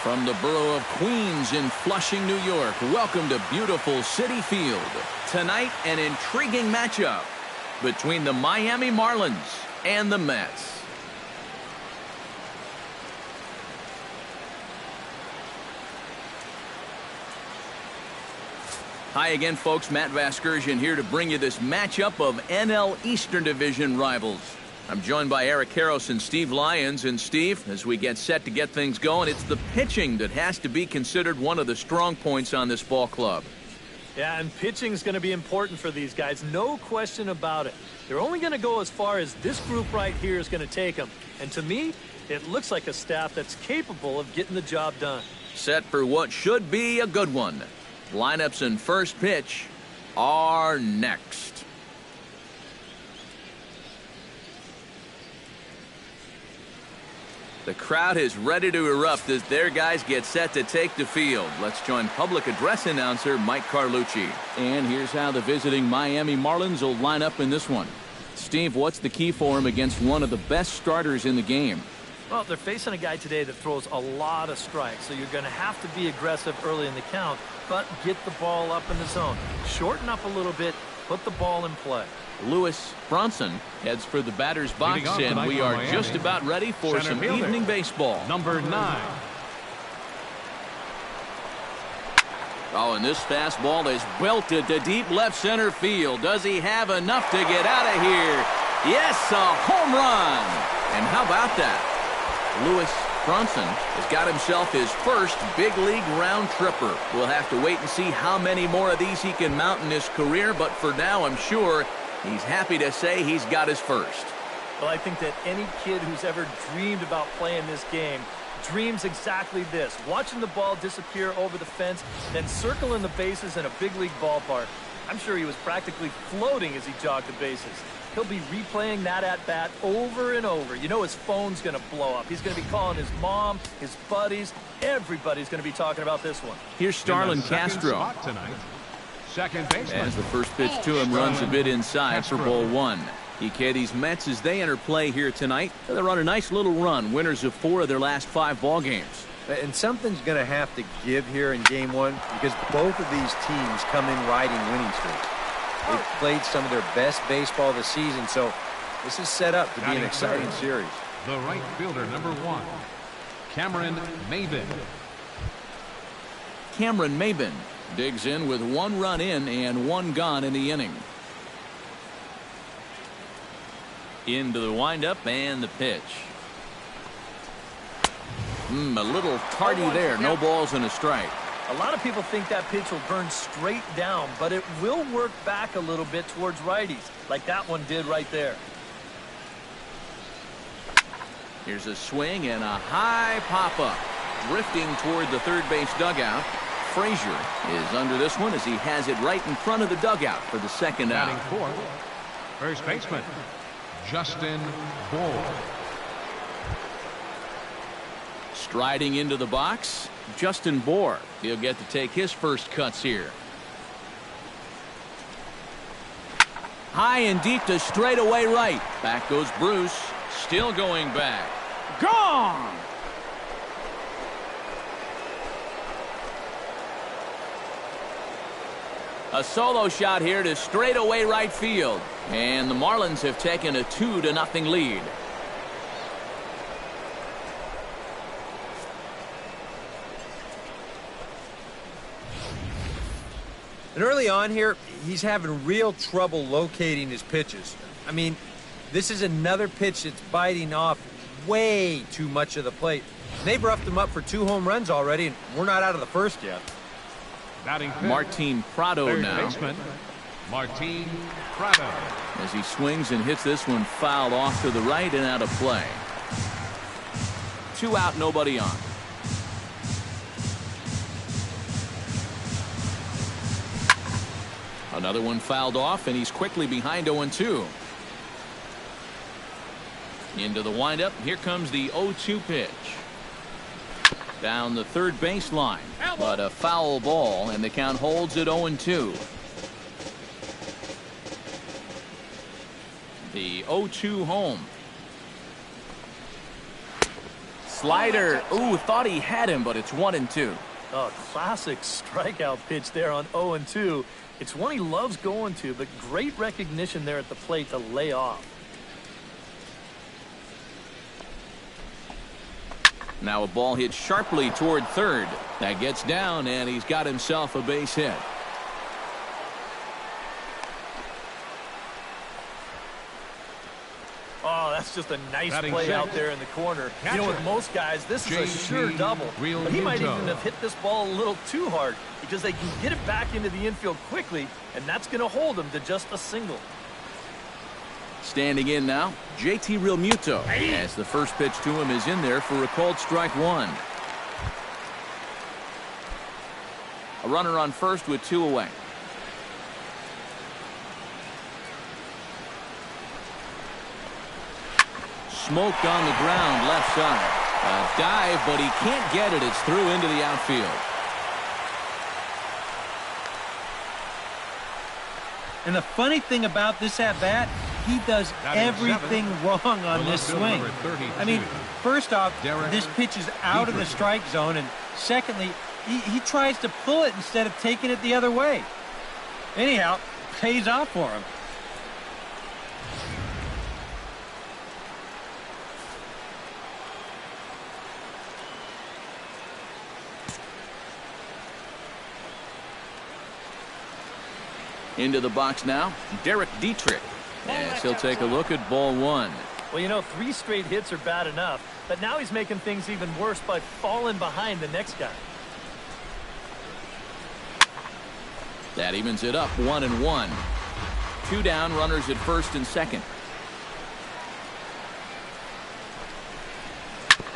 From the borough of Queens in Flushing, New York, welcome to beautiful Citi Field. Tonight, an intriguing matchup between the Miami Marlins and the Mets. Hi again, folks. Matt Vasgersian here to bring you this matchup of NL Eastern Division rivals. I'm joined by Eric Karros and Steve Lyons. And Steve, as we get set to get things going, it's the pitching that has to be considered one of the strong points on this ball club. Yeah, and pitching is going to be important for these guys. No question about it. They're only going to go as far as this group right here is going to take them. And to me, it looks like a staff that's capable of getting the job done. Set for what should be a good one. Lineups and first pitch are next. The crowd is ready to erupt as their guys get set to take the field. Let's join public address announcer Mike Carlucci. And here's how the visiting Miami Marlins will line up in this one. Steve, what's the key for him against one of the best starters in the game? Well, they're facing a guy today that throws a lot of strikes, so you're going to have to be aggressive early in the count, but get the ball up in the zone. Shorten up a little bit, put the ball in play. Lewis Bronson heads for the batter's box, and we are just about ready for some evening baseball. Number 9. Oh, and this fastball is belted to deep left center field. Does he have enough to get out of here? Yes, a home run. And how about that? Lewis Bronson has got himself his first big league round tripper. We'll have to wait and see how many more of these he can mount in his career, but for now I'm sure he's happy to say he's got his first. Well, I think that any kid who's ever dreamed about playing this game dreams exactly this. Watching the ball disappear over the fence, then circling the bases in a big league ballpark. I'm sure he was practically floating as he jogged the bases. He'll be replaying that at-bat over and over. You know his phone's going to blow up. He's going to be calling his mom, his buddies. Everybody's going to be talking about this one. Here's Starlin Castro. Second baseman. As the first pitch to him runs a bit inside for ball one. EK, these Mets, as they enter play here tonight, they're on a nice little run. Winners of 4 of their last 5 ball games. And something's going to have to give here in game 1 because both of these teams come in riding winning streaks. They've played some of their best baseball this season, so this is set up to be an exciting series. The right fielder, number 1, Cameron Maybin. Cameron Maybin digs in with 1 run in and 1 gone in the inning. Into the windup and the pitch. A little tardy there. No balls and a strike. A lot of people think that pitch will burn straight down, but it will work back a little bit towards righties, like that one did right there. Here's a swing and a high pop-up. Drifting toward the third base dugout. Frazier is under this one as he has it right in front of the dugout for the second out. Batting fourth, first baseman, Justin Bour. Striding into the box, Justin Bour. He'll get to take his first cuts here. High and deep to straightaway right. Back goes Bruce. Still going back. Gone! A solo shot here to straightaway right field. And the Marlins have taken a 2-0 lead. And early on here, he's having real trouble locating his pitches. I mean, this is another pitch that's biting off way too much of the plate. They've roughed him up for 2 home runs already, and we're not out of the first yet. Batting fifth, Martin Prado third now. baseman, Martin Prado. As he swings and hits this one fouled off to the right and out of play. 2 out, nobody on. Another one fouled off, and he's quickly behind 0-2. Into the windup. Here comes the 0-2 pitch. Down the third baseline, but a foul ball, and the count holds at 0-2. The 0-2 home. slider. Ooh, thought he had him, but it's 1-2. Oh, classic strikeout pitch there on 0-2. It's one he loves going to, but great recognition there at the plate to lay off. Now a ball hit sharply toward third. That gets down, and he's got himself a base hit. Oh, that's just a nice play out there in the corner. You know, with most guys, this is a sure double. But he might even have hit this ball a little too hard because they can get it back into the infield quickly, and that's going to hold him to just a single. Standing in now, JT Realmuto, as the first pitch to him is in there for a called strike one. A runner on first with 2 away. Smoked on the ground left side. A dive, but he can't get it. It's through into the outfield. And the funny thing about this at-bat, he does everything wrong on this swing. I mean, first off, this pitch is out of the strike zone, and secondly, he tries to pull it instead of taking it the other way. Anyhow, pays off for him. Into the box now, Derek Dietrich, as he'll take a look at ball one. Well, you know, 3 straight hits are bad enough, but now he's making things even worse by falling behind the next guy. That evens it up, 1-1. 2 down, runners at first and second.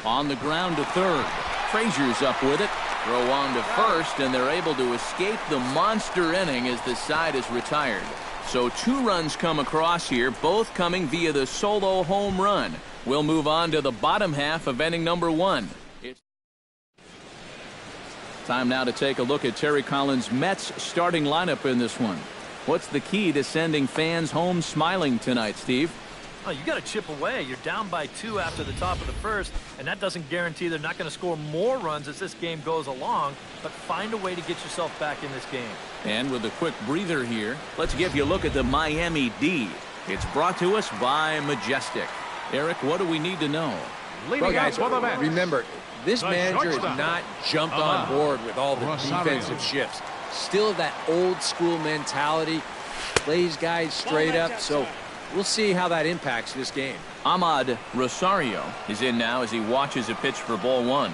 On the ground to third. Frazier's up with it. Throw on to first, and they're able to escape the monster inning as the side is retired. So 2 runs come across here, both coming via the solo home run. We'll move on to the bottom half of inning number 1. It's time now to take a look at Terry Collins' Mets starting lineup in this one. What's the key to sending fans home smiling tonight, Steve? Oh, you got to chip away. You're down by 2 after the top of the first, and that doesn't guarantee they're not going to score more runs as this game goes along, but find a way to get yourself back in this game. And with a quick breather here, let's give you a look at the Miami D. It's brought to us by Majestic. Eric, what do we need to know? Well, guys, remember, this manager has not jumped on board with all the defensive shifts. Still that old school mentality, plays guys straight up, so we'll see how that impacts this game. Ahmad Rosario is in now as he watches a pitch for ball one.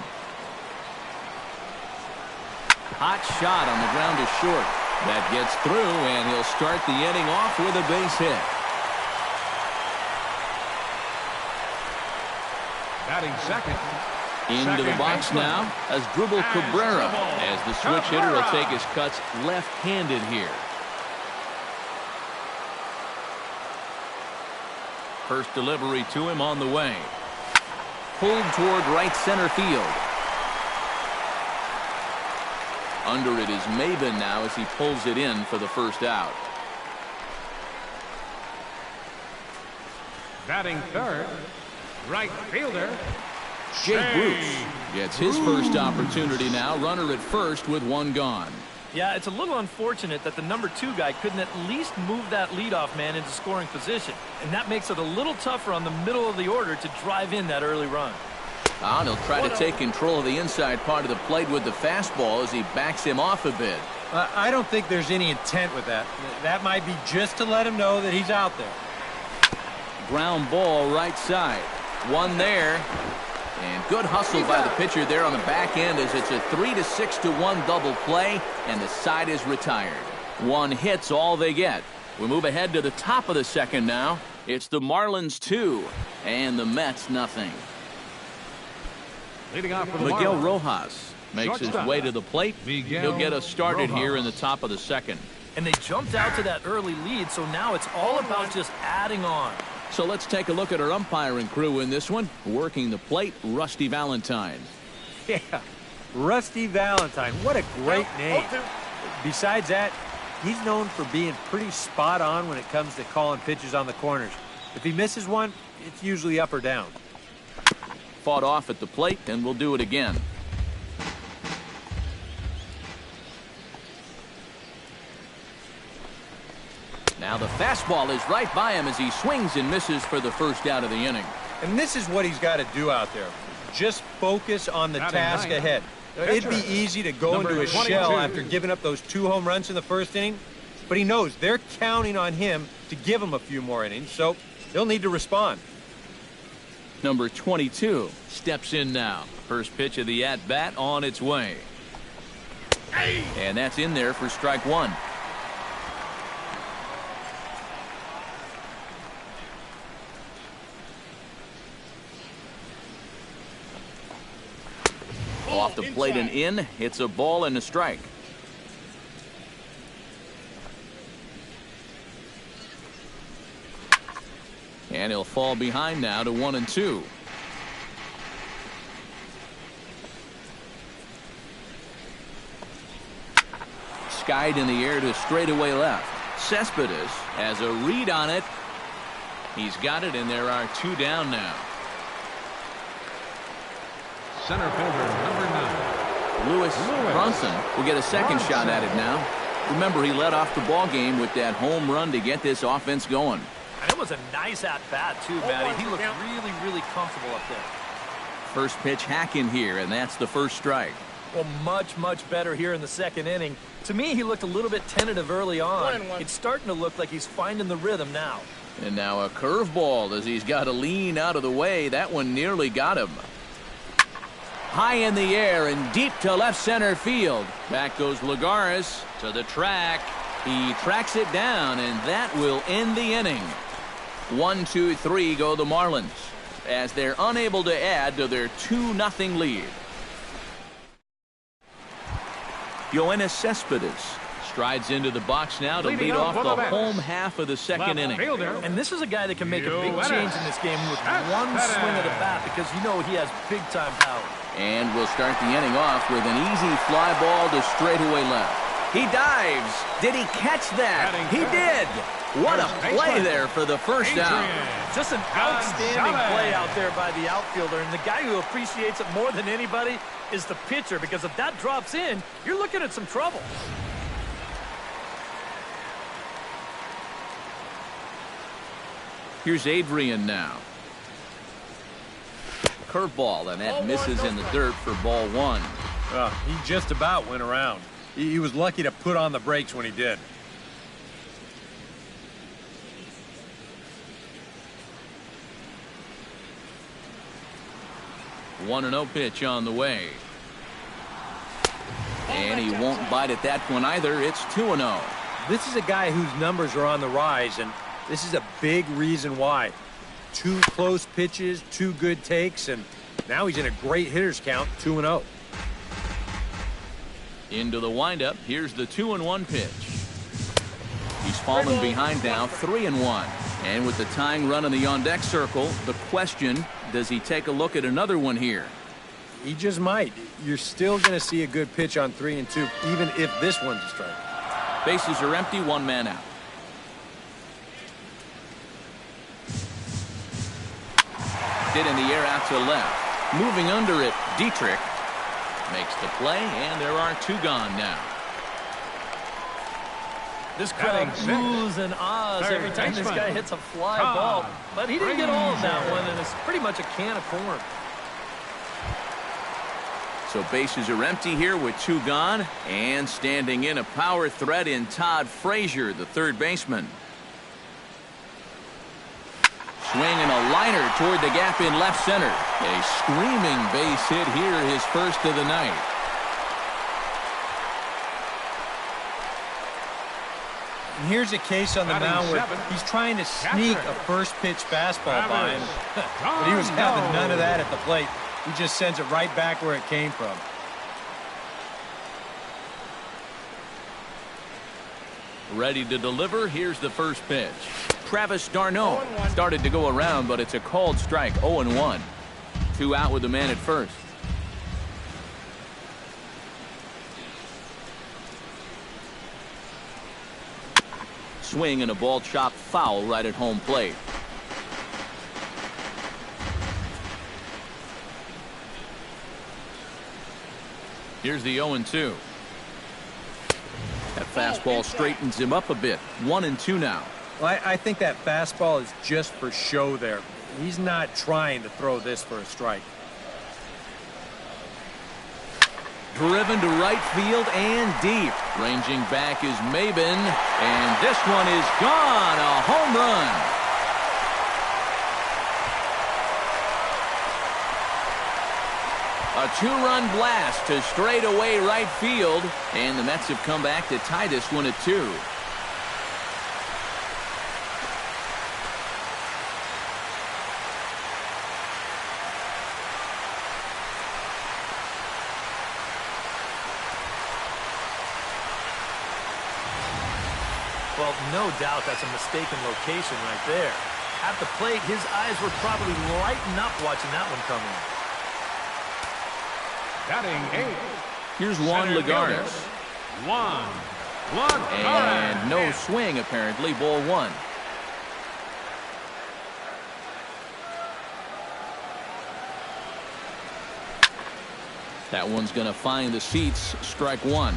Hot shot on the ground to short. That gets through, and he'll start the inning off with a base hit. Batting second. Into the box now as Dribble Cabrera, as the switch hitter will take his cuts left-handed here. First delivery to him on the way. Pulled toward right center field. Under it is Maben now as he pulls it in for the first out. Batting third, right fielder Jay Bruce gets his first opportunity now. Runner at first with 1 gone. Yeah, it's a little unfortunate that the number 2 guy couldn't at least move that leadoff man into scoring position. And that makes it a little tougher on the middle of the order to drive in that early run. And he'll try to take control of the inside part of the plate with the fastball as he backs him off a bit. I don't think there's any intent with that. That might be just to let him know that he's out there. Ground ball right side. 1 there. And good hustle by the pitcher there on the back end as it's a 3-6-1 double play, and the side is retired. 1 hit's all they get. We move ahead to the top of the second now. It's the Marlins 2 and the Mets nothing. leading off for the Miguel Marlins. Rojas makes his way to the plate. He'll get us started here in the top of the second. And they jumped out to that early lead, so now it's all about just adding on. So let's take a look at our umpiring crew in this one. Working the plate, Rusty Valentine. Yeah, Rusty Valentine. What a great name. Besides that, he's known for being pretty spot on when it comes to calling pitches on the corners. If he misses one, it's usually up or down. fought off at the plate, and will do it again. Now the fastball is right by him as he swings and misses for the first out of the inning. And this is what he's got to do out there. Just focus on the task ahead. It'd be easy to go into a shell after giving up those 2 home runs in the first inning, but he knows they're counting on him to give him a few more innings, so he'll need to respond. Number 22 steps in now. First pitch of the at-bat on its way. And that's in there for strike 1. Off the plate and in. It's a ball and a strike. And he'll fall behind now to 1-2. Skied in the air to straightaway left. Cespedes has a read on it. He's got it, and there are 2 down now. Center fielder number 9. Lewis Bronson will get a second shot at it now. Remember, he led off the ball game with that home run to get this offense going. And it was a nice at-bat, too, Matty. He looked really, really comfortable up there. First pitch hack in here, and that's the first strike. Well, much, much better here in the second inning. To me, he looked a little bit tentative early on. It's starting to look like he's finding the rhythm now. And now a curveball as he's got to lean out of the way. That one nearly got him. High in the air and deep to left center field. Back goes Lagares to the track. He tracks it down, and that will end the inning. 1, 2, 3 go the Marlins as they're unable to add to their 2-0 lead. Yoenis Cespedes strides into the box now to lead off the home half of the second inning. And this is a guy that can make a big change in this game with one swing of the bat, because you know he has big-time power. And we'll start the inning off with an easy fly ball to straightaway left. He dives. Did he catch that? He did. What a play there for the first down. Just an outstanding play out there by the outfielder. And the guy who appreciates it more than anybody is the pitcher, because if that drops in, you're looking at some trouble. Here's Adrian now. Curveball, and that misses in the dirt for ball 1. He just about went around. He was lucky to put on the brakes when he did. One 1-0 pitch on the way. And he won't bite at that one either. It's 2-0. This is a guy whose numbers are on the rise, and this is a big reason why. 2 close pitches, 2 good takes, and now he's in a great hitter's count, 2-0. Into the windup. Here's the 2-1 pitch. He's fallen behind now, 3-1. And with the tying run in the on-deck circle, the question, does he take a look at another one here? He just might. You're still going to see a good pitch on 3-2, even if this one's a strike. Bases are empty, 1 man out. Hit in the air out to left. Moving under it, Dietrich makes the play, and there are 2 gone now. This crowd oohs and ahs every time this guy hits a fly ball. But he didn't get all of that one, and it's pretty much a can of corn. So bases are empty here with 2 gone, and standing in a power threat in Todd Frazier, the third baseman. Swinging a liner toward the gap in left center. A screaming base hit here, his first of the night. And here's a case on the mound where he's trying to sneak a first pitch fastball by him. But he was having none of that at the plate. He just sends it right back where it came from. Ready to deliver. Here's the first pitch. Travis d'Arnaud started to go around, but it's a called strike. 0-1. 2 out with the man at first. Swing and a ball chopped foul right at home plate. Here's the 0-2. That fastball straightens him up a bit. 1-2 now. Well, I think that fastball is just for show there. He's not trying to throw this for a strike. Driven to right field and deep. Ranging back is Maben. And this one is gone. A home run. A two-run blast to straightaway right field. And the Mets have come back to tie this one at 2. Well, no doubt that's a mistaken location right there. At the plate, his eyes were probably lighting up watching that one come in. Batting 8. Here's Juan Lagares. Juan And no swing, apparently. Ball 1. That one's going to find the seats. Strike 1.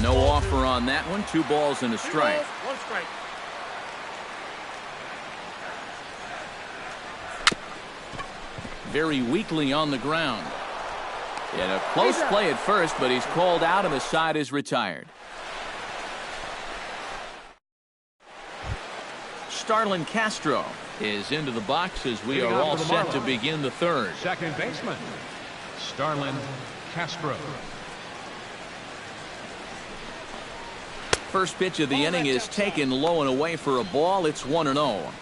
No offer on that one. 2 balls and a strike. 1 strike. Very weakly on the ground. In a close play at first, but he's called out and the side is retired. Starlin Castro is into the box as we are all set to begin the 3rd. Second baseman, Starlin Castro. First pitch of the inning is taken low and away for a ball. It's 1-0.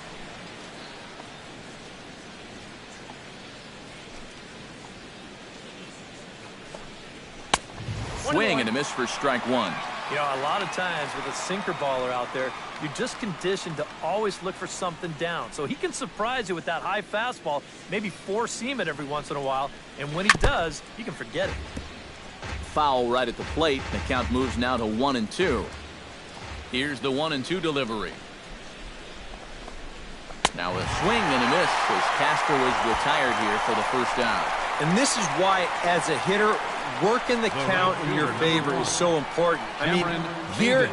Swing and a miss for strike 1. You know, a lot of times with a sinker baller out there, you're just conditioned to always look for something down. So he can surprise you with that high fastball, maybe four-seam it every once in a while, and when he does, you can forget it. Foul right at the plate. The count moves now to 1-2. Here's the 1-2 delivery. Now a swing and a miss as Castro is retired here for the first out. And this is why, as a hitter, working the count in your favor is so important. I mean, here,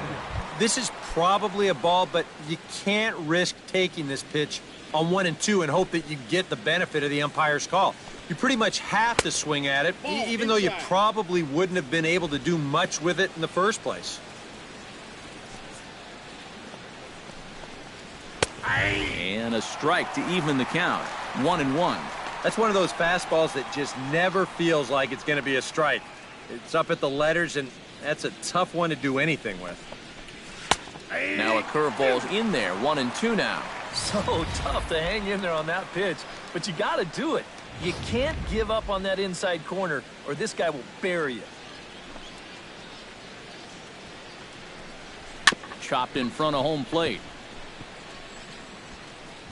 this is probably a ball, but you can't risk taking this pitch on 1-2 and hope that you get the benefit of the umpire's call. You pretty much have to swing at it, even though you probably wouldn't have been able to do much with it in the first place. And a strike to even the count. 1-1. That's one of those fastballs that just never feels like it's going to be a strike. It's up at the letters, and that's a tough one to do anything with. Now a curveball's in there. 1-2 now. So tough to hang in there on that pitch, but you got to do it. You can't give up on that inside corner, or this guy will bury you. Chopped in front of home plate.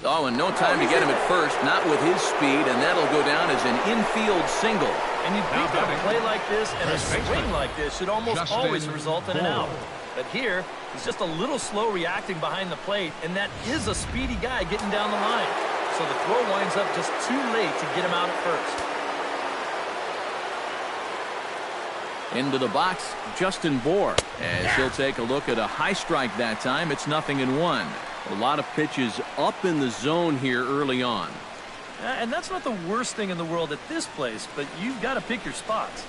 Oh, and no time to get him at first, not with his speed, and that'll go down as an infield single. And you'd think that a play like this and a swing like this should almost always result in an out. But here, he's just a little slow reacting behind the plate, and that is a speedy guy getting down the line. So the throw winds up just too late to get him out at first. Into the box, Justin Bohr, as he'll take a look at a high strike that time. It's 0-1. A lot of pitches up in the zone here early on. And that's not the worst thing in the world at this place, but you've got to pick your spots.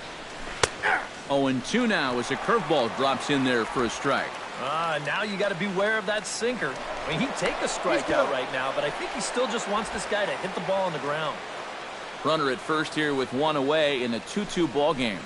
0-2 now as a curveball drops in there for a strike. Now you got to beware of that sinker. I mean, he'd take a strikeout right now, but I think he still just wants this guy to hit the ball on the ground. Runner at first here with one away in a 2-2 ball game.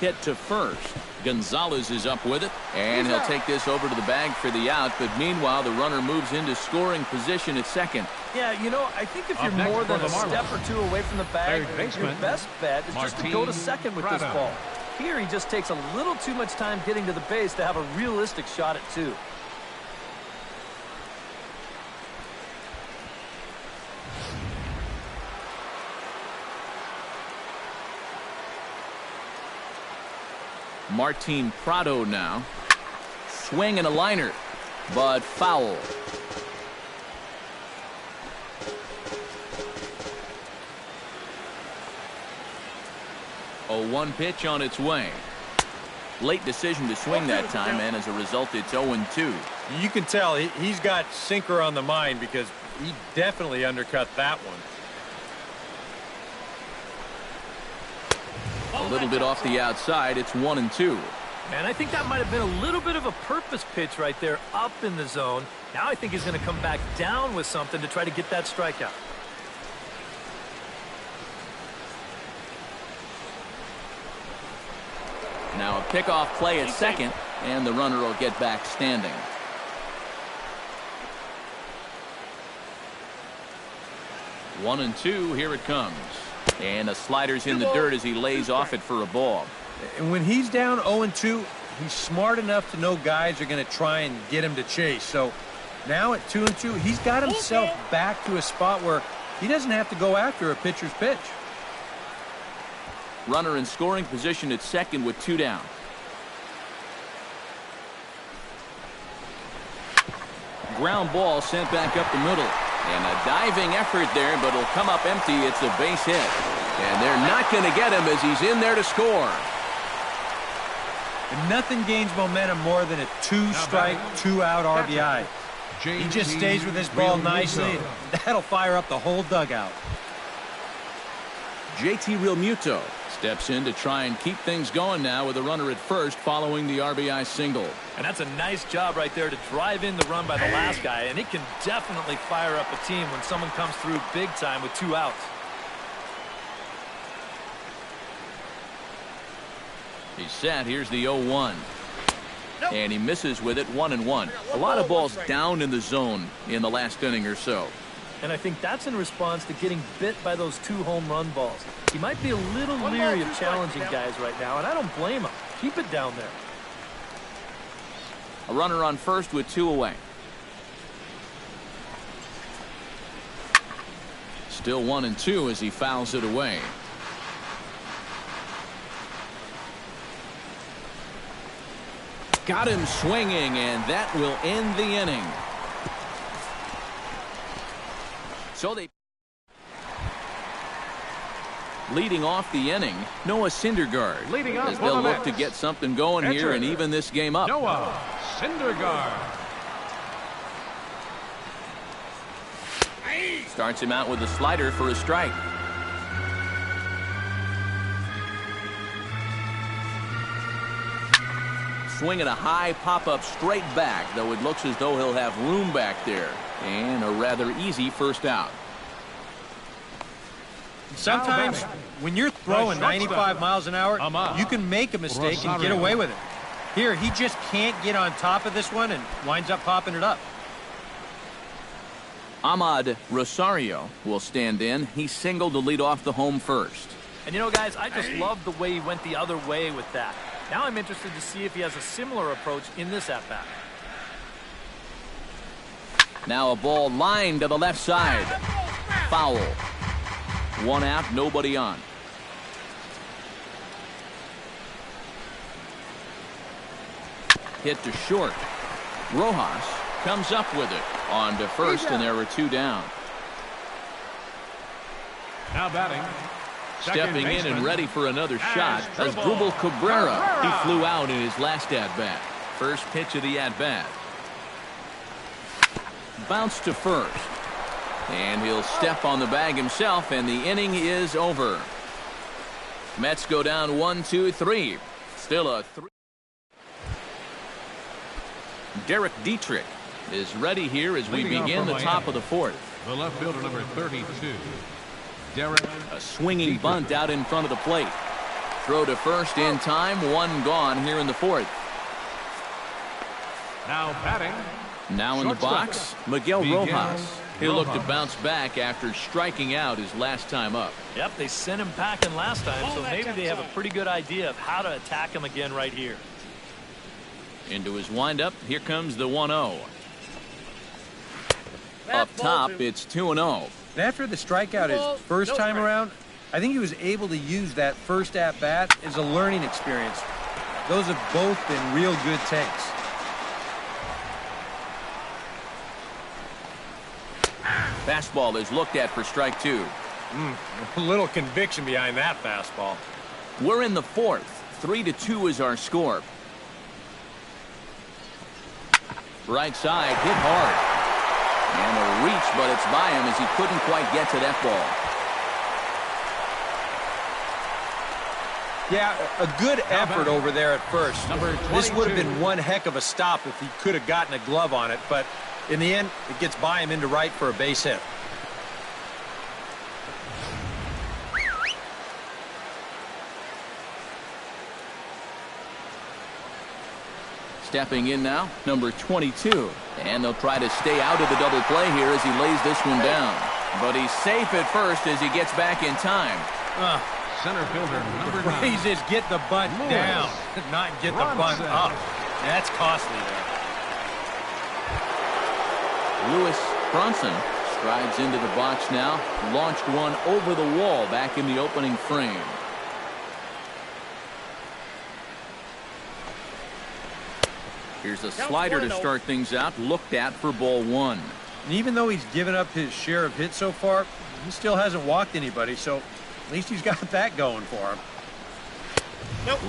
Hit to first. Gonzalez is up with it, and he'll take this over to the bag for the out, but meanwhile the runner moves into scoring position at second. Yeah, you know, I think if you're more than a step or two away from the bag, your best bet is just to go to second with this ball. Here he just takes a little too much time getting to the base to have a realistic shot at 2. Martin Prado now. Swing and a liner, but foul. 1 pitch on its way. Late decision to swing that time, and as a result, it's 0-2. You can tell he's got sinker on the mind because he definitely undercut that one. A little bit off the outside. It's 1-2. And I think that might have been a little bit of a purpose pitch right there up in the zone. Now I think he's going to come back down with something to try to get that strikeout. Now a pickoff play at second, and the runner will get back standing. One and two, here it comes. And a slider's in the dirt as he lays off it for a ball. And when he's down 0-2, he's smart enough to know guys are going to try and get him to chase. So now at 2-2, he's got himself back to a spot where he doesn't have to go after a pitcher's pitch. Runner in scoring position at second with 2 down. Ground ball sent back up the middle. And a diving effort there, but it'll come up empty. It's a base hit. And they're not going to get him as he's in there to score. And nothing gains momentum more than a 2-strike, 2-out RBI. He just stays with his ball nicely. That'll fire up the whole dugout. JT Realmuto steps in to try and keep things going now with a runner at first following the RBI single. And that's a nice job right there to drive in the run by the last guy. And it can definitely fire up a team when someone comes through big time with 2 outs. He's set. Here's the 0-1. And he misses with it, 1-1. A lot of balls down in the zone in the last inning or so. And I think that's in response to getting bit by those 2 home run balls. He might be a little leery of challenging guys right now, and I don't blame him. Keep it down there. A runner on first with 2 away. Still 1-2 as he fouls it away. Got him swinging, and that will end the inning. So they leading off the inning, Noah Syndergaard Leading off as they'll for the look to Mets. get something going here and even this game up. Noah Syndergaard. Starts him out with a slider for a strike. Swinging a high pop-up straight back, though it looks as though he'll have room back there. And a rather easy first out. Sometimes when you're throwing 95 miles an hour, you can make a mistake and get away with it. Here, he just can't get on top of this one and winds up popping it up. Ahmad Rosario will stand in. He singled to lead off the home first. And you know, guys, I just love the way he went the other way with that. Now I'm interested to see if he has a similar approach in this at-bat. Now a ball lined to the left side. Foul. 1 out, nobody on. Hit to short. Rojas comes up with it on to first, and there were 2 down. Now batting. Stepping in and ready for another shot as Drupal Cabrera. He flew out in his last at-bat. First pitch of the at-bat. Bounce to first. And he'll step on the bag himself, and the inning is over. Mets go down 1-2-3. Still a 3. Derek Dietrich is ready here as we begin the top of the 4th. The left fielder, number 32. Derek. A swinging bunt out in front of the plate. Throw to first in time. 1 gone here in the 4th. Now batting. Now in the box, Miguel Rojas. He'll look to bounce back after striking out his last time up. Yep, they sent him packing last time, so maybe they have a pretty good idea of how to attack him again right here. Into his windup, here comes the 1-0. Up top, it's 2-0. And after the strikeout his first time around, I think he was able to use that first at-bat as a learning experience. Those have both been real good takes. Fastball is looked at for strike 2. A little conviction behind that fastball. We're in the fourth. 3-2 is our score. Right side, hit hard. And a reach, but it's by him as he couldn't quite get to that ball. Yeah, a good effort over there at first. Number This would have 22. been one heck of a stop if he could have gotten a glove on it, but in the end, it gets by him into right for a base hit. Stepping in now, number 22. And they'll try to stay out of the double play here as he lays this one down. But he's safe at first as he gets back in time. Center fielder number 9. Praises get the bunt Lewis. down, not get the bunt Bronson. up. That's costly there. Lewis Bronson strides into the box now. Launched one over the wall back in the opening frame. Here's a slider to start things out. Looked at for ball 1. And even though he's given up his share of hits so far, he still hasn't walked anybody, so at least he's got that going for him.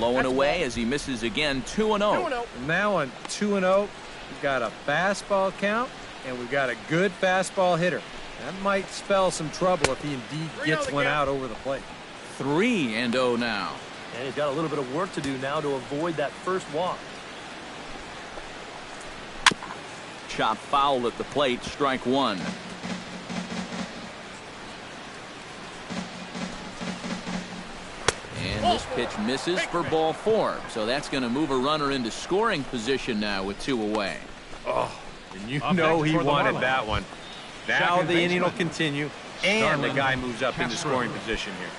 Low and away as he misses again. 2-0. And now on 2-0, we've got a fastball count, and we've got a good fastball hitter. That might spell some trouble if he indeed gets one out over the plate. 3-0 now. And he's got a little bit of work to do now to avoid that first walk. Chop foul at the plate. Strike 1. And this pitch misses for ball 4. So that's going to move a runner into scoring position now with 2 away. Oh, and you Up know next he for the wanted Marlins. that one. Now Second the inning will baseman. continue, and the Starlin guy moves up into Castro. scoring position here.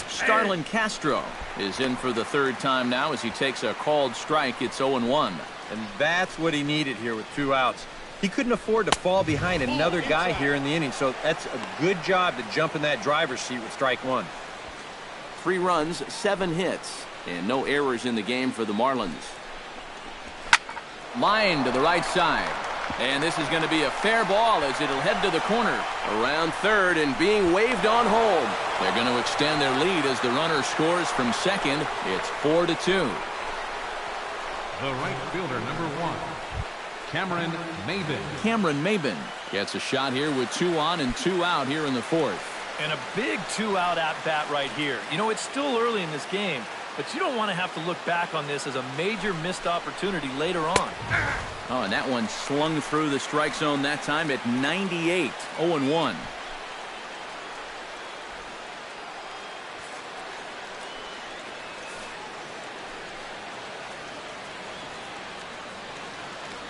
Starlin Castro is in for the 3rd time now as he takes a called strike. It's 0-1. And that's what he needed here with 2 outs. He couldn't afford to fall behind another guy here in the inning, so that's a good job to jump in that driver's seat with strike 1. 3 runs, 7 hits, and no errors in the game for the Marlins. Line to the right side. And this is going to be a fair ball as it'll head to the corner. Around third and being waved on home. They're going to extend their lead as the runner scores from second. It's 4-2. The right fielder number 1. Cameron Maben. Cameron Maben gets a shot here with 2 on and 2 out here in the 4th. And a big 2-out at-bat right here. You know, it's still early in this game, but you don't want to have to look back on this as a major missed opportunity later on. Oh, and that one slung through the strike zone that time at 98. 0-1.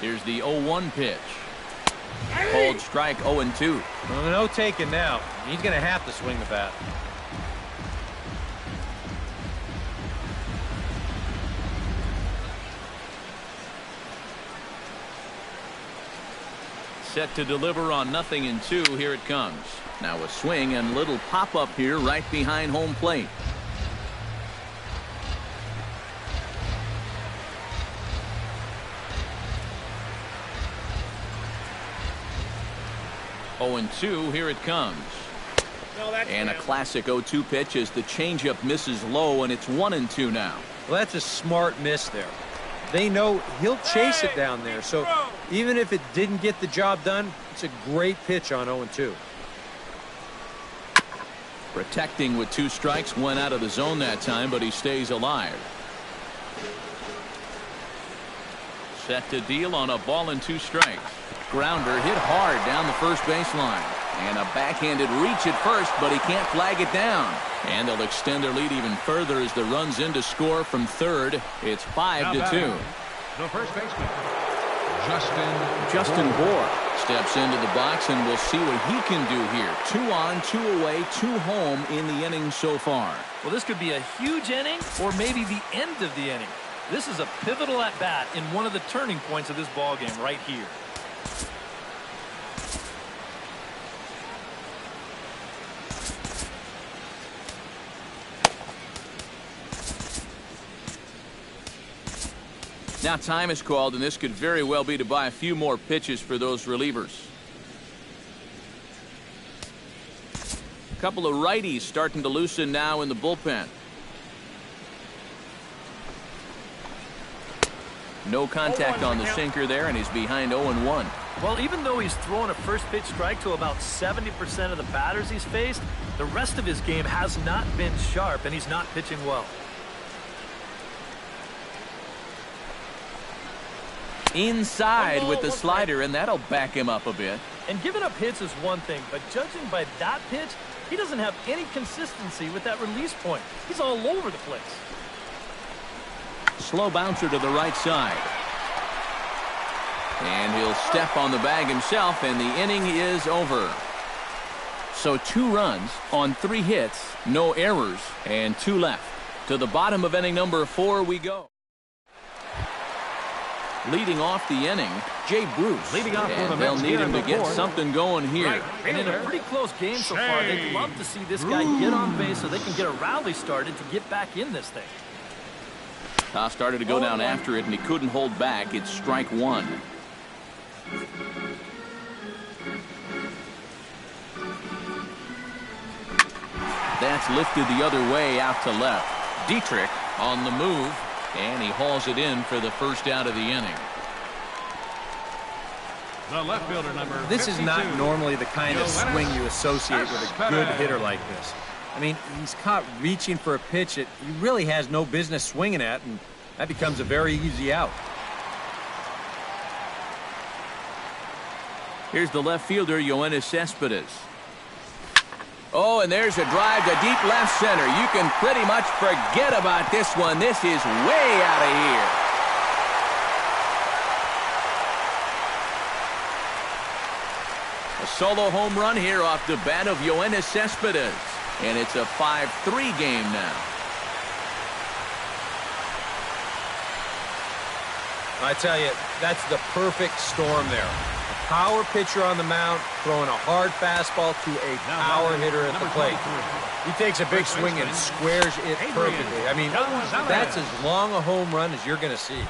Here's the 0-1 pitch. Called strike. 0-2. Well, no taking now. He's going to have to swing the bat. Set to deliver on 0-2. Here it comes. Now a swing and little pop-up here right behind home plate. Oh, and 2. Here it comes. And a classic 0-2 pitch as the changeup misses low, and it's 1-2 now. Well, that's a smart miss there. They know he'll chase it down there, so even if it didn't get the job done, it's a great pitch on 0-2. Protecting with 2 strikes, went out of the zone that time, but he stays alive. Set to deal on a ball and 2 strikes. Grounder hit hard down the first baseline. And a backhanded reach at first, but he can't flag it down. And they'll extend their lead even further as the run's in to score from third. It's 5-2. The first baseman, Justin Bohr steps into the box, and we'll see what he can do here. 2 on, 2 away, 2 home in the inning so far. Well, this could be a huge inning or maybe the end of the inning. This is a pivotal at-bat in one of the turning points of this ballgame right here. Now time is called, and this could very well be to buy a few more pitches for those relievers. couple of righties starting to loosen now in the bullpen. No contact on the sinker there, and he's behind 0-1. Well, even though he's thrown a first pitch strike to about 70% of the batters he's faced, the rest of his game has not been sharp, and he's not pitching well. Inside with the slider, and that'll back him up a bit. And giving up hits is one thing, but judging by that pitch, he doesn't have any consistency with that release point. He's all over the place. Slow bouncer to the right side. And he'll step on the bag himself, and the inning is over. So 2 runs on 3 hits, no errors, and 2 left. To the bottom of inning number 4 we go. Leading off the inning, Jay Bruce. Leading off for the they'll Mets need him to here in the get fourth. something going here. And in a pretty close game so far, they'd love to see this guy get on base so they can get a rally started to get back in this thing. Toss started to go down after it, and he couldn't hold back. It's strike 1. That's lifted the other way out to left. Dietrich on the move, and he hauls it in for the first out of the inning. The left fielder, number 52. This is not normally the kind of swing you associate with a good hitter like this. I mean, he's caught reaching for a pitch that he really has no business swinging at, and that becomes a very easy out. Here's the left fielder, Yoenis Cespedes. Oh, and there's a drive to deep left center. You can pretty much forget about this one. This is way out of here. A solo home run here off the bat of Yoenis Cespedes. And it's a 5-3 game now. I tell you, that's the perfect storm there. A power pitcher on the mound throwing a hard fastball to a power hitter at the plate. He takes a big swing and squares it perfectly. I mean, that's as long a home run as you're going to see.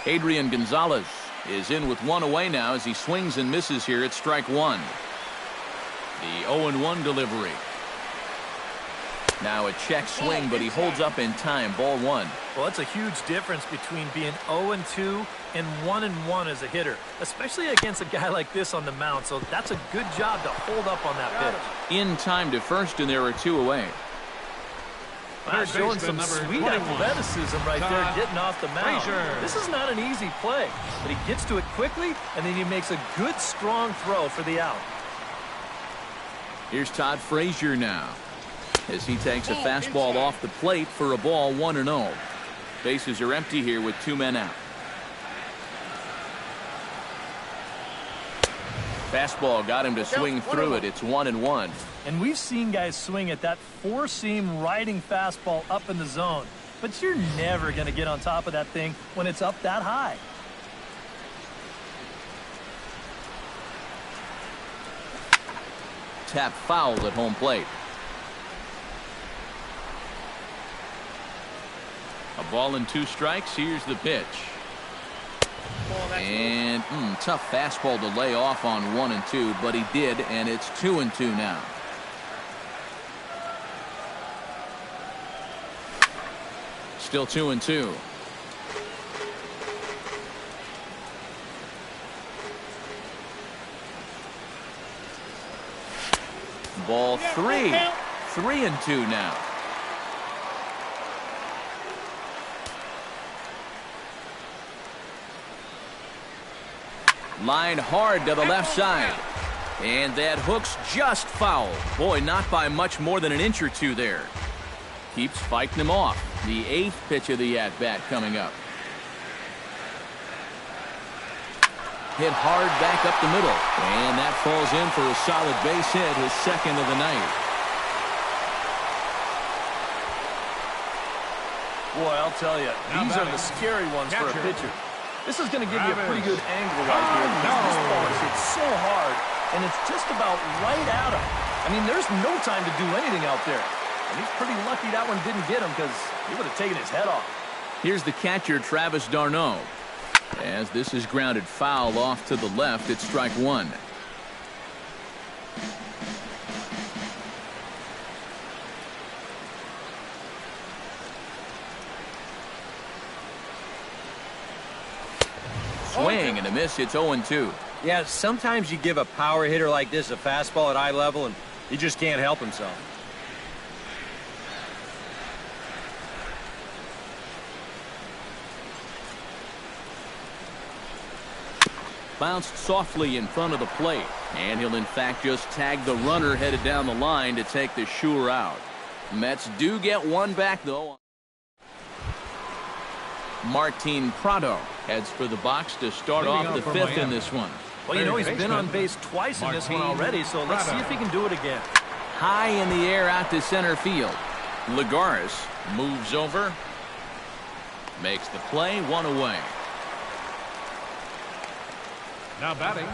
Adrian Gonzalez is in with 1 away now as he swings and misses here at strike 1. The 0-1 delivery. Now a check swing, but he holds up in time. Ball 1. Well, that's a huge difference between being 0-2 and 1-1 as a hitter, especially against a guy like this on the mound. So that's a good job to hold up on that pitch. In time to first, and there are 2 away. Wow, showing some sweet athleticism right there, getting off the mound. This is not an easy play, but he gets to it quickly, and then he makes a good, strong throw for the out. Here's Todd Frazier now, as he takes a fastball off the plate for a ball 1-0. Bases are empty here with 2 men out. Fastball got him to swing through it. It's 1-1. And we've seen guys swing at that 4-seam riding fastball up in the zone, but you're never going to get on top of that thing when it's up that high. Tap foul at home plate. A ball and 2 strikes. Here's the pitch. And tough fastball to lay off on 1 and 2, but he did, and it's 2 and 2 now. Still 2 and 2. Ball 3. 3 and 2 now. Line hard to the left side. And that hook's just foul. Boy, not by much more than an inch or 2 there. Keeps fighting him off. The 8th pitch of the at-bat coming up. Hit hard back up the middle. And that falls in for a solid base hit, his 2nd of the night. Boy, I'll tell you, these are the scary ones for a pitcher. This is going to give you a pretty good angle right here. This ball is hit so hard, and it's just about right at him. I mean, there's no time to do anything out there. And he's pretty lucky that one didn't get him, because he would have taken his head off. Here's the catcher, Travis d'Arnaud. As this is grounded foul off to the left, it's strike 1. swing and a miss. It's 0-2. Yeah, sometimes you give a power hitter like this a fastball at eye level, and he just can't help himself. Bounced softly in front of the plate, and he'll in fact just tag the runner headed down the line to take the sure out. Mets do get one back, though. Martin Prado heads for the box to start off the fifth in this one. Well, you know, he's been on base twice in this one already, so let's see if he can do it again. High in the air out to center field. Lagares moves over, makes the play, one away. Now batting,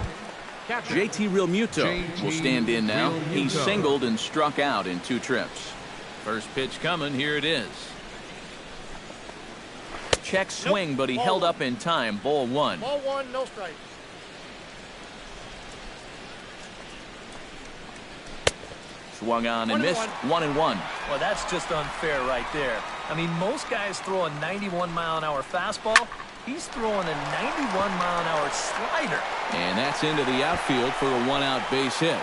catcher. JT Realmuto will stand in now. He singled and struck out in 2 trips. First pitch coming, here it is. Check swing, but he held up in time. Ball 1. Ball 1, no strike. Swung on and missed. 1-1. Well, that's just unfair right there. I mean, most guys throw a 91-mile-an-hour fastball. He's throwing a 91-mile-an-hour slider. And that's into the outfield for a 1-out base hit.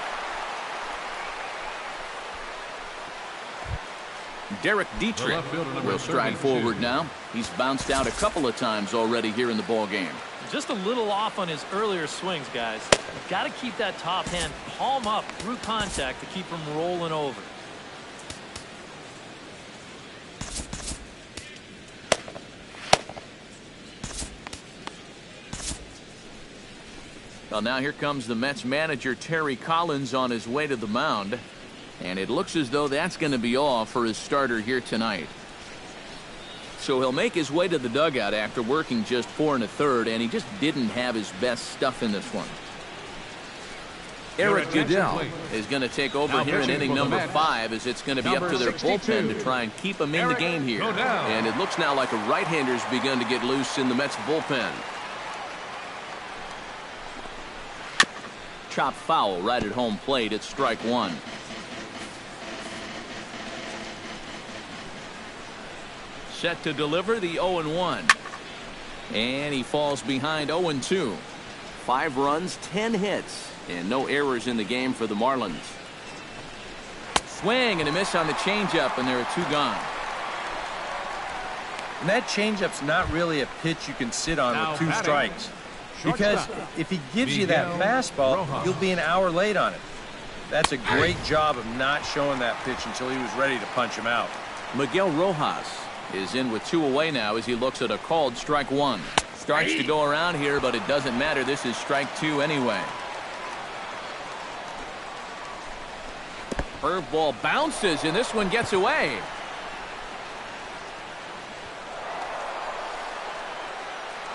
Derek Dietrich will stride forward now. He's bounced out a couple of times already here in the ball game. Just a little off on his earlier swings, guys. You've got to keep that top hand palm up through contact to keep him rolling over. Well, now here comes the Mets manager, Terry Collins, on his way to the mound. And it looks as though that's going to be all for his starter here tonight. So he'll make his way to the dugout after working just 4 1/3, and he just didn't have his best stuff in this one. Eric Goodell is going to take over here in inning number 5, as it's going to be up to their bullpen to try and keep him in the game here. And it looks now like a right-hander's begun to get loose in the Mets bullpen. Chop foul right at home plate. It's strike 1. Set to deliver the 0-1. And he falls behind 0-2. 5 runs, 10 hits, and no errors in the game for the Marlins. Swing and a miss on the changeup, and there are 2 gone. And that changeup's not really a pitch you can sit on with 2 strikes. Because if he gives you that fastball, you'll be an hour late on it. That's a great job of not showing that pitch until he was ready to punch him out. Miguel Rojas is in with 2 away now as he looks at a called strike 1. Starts to go around here, but it doesn't matter. This is strike 2 anyway. Curveball bounces, and this one gets away.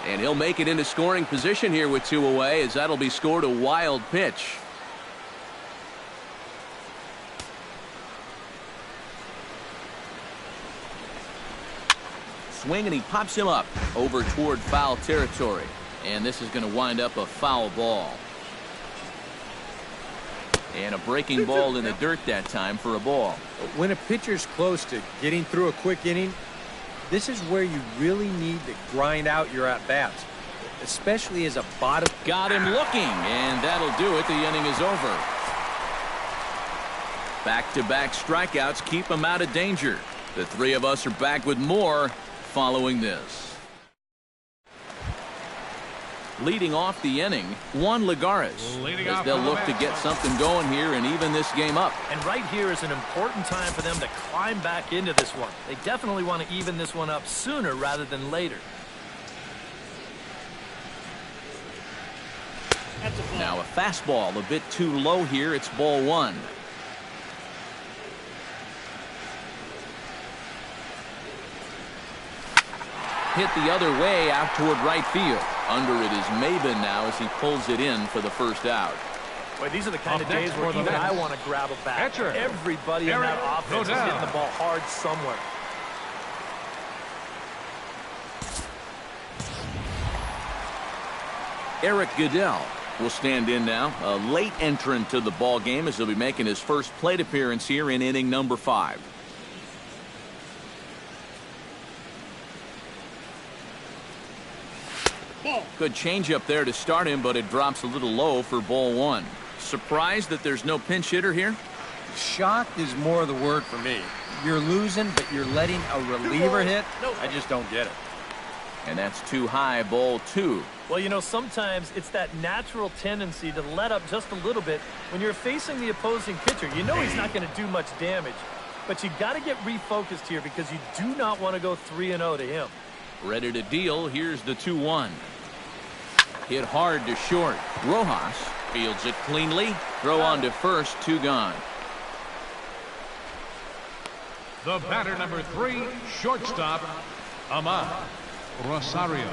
And he'll make it into scoring position here with 2 away, as that'll be scored a wild pitch. Swing, and he pops him up over toward foul territory. And this is going to wind up a foul ball. And a breaking ball in the dirt that time for a ball. When a pitcher's close to getting through a quick inning, this is where you really need to grind out your at-bats, especially as a bottom. Got him looking, and that'll do it. The inning is over. Back-to-back strikeouts keep him out of danger. The 3 of us are back with more following this. Leading off the inning, Juan Lagares, as they'll look to get something going here and even this game up. And right here is an important time for them to climb back into this one. They definitely want to even this one up sooner rather than later. Now a fastball a bit too low here. It's ball 1. Hit the other way out toward right field. Under it is Maben now as he pulls it in for the first out. Boy, these are the kind of days where even I want to grab a bat. Everybody in that offense is hitting the ball hard somewhere. Eric Goodell will stand in now, a late entrant to the ball game, as he'll be making his first plate appearance here in inning number 5. Good changeup there to start him, but it drops a little low for ball one. Surprised that there's no pinch hitter here? Shocked is more the word for me. You're losing, but you're letting a reliever hit? I just don't get it. And that's too high, ball two. Well, you know, sometimes it's that natural tendency to let up just a little bit when you're facing the opposing pitcher. You know he's not going to do much damage, but you got to get refocused here because you do not want to go 3-0 to him. Ready to deal. Here's the 2-1. Hit hard to short. Rojas fields it cleanly. Throw on to first, 2 gone. The batter, number 3, shortstop, Ahmad Rosario.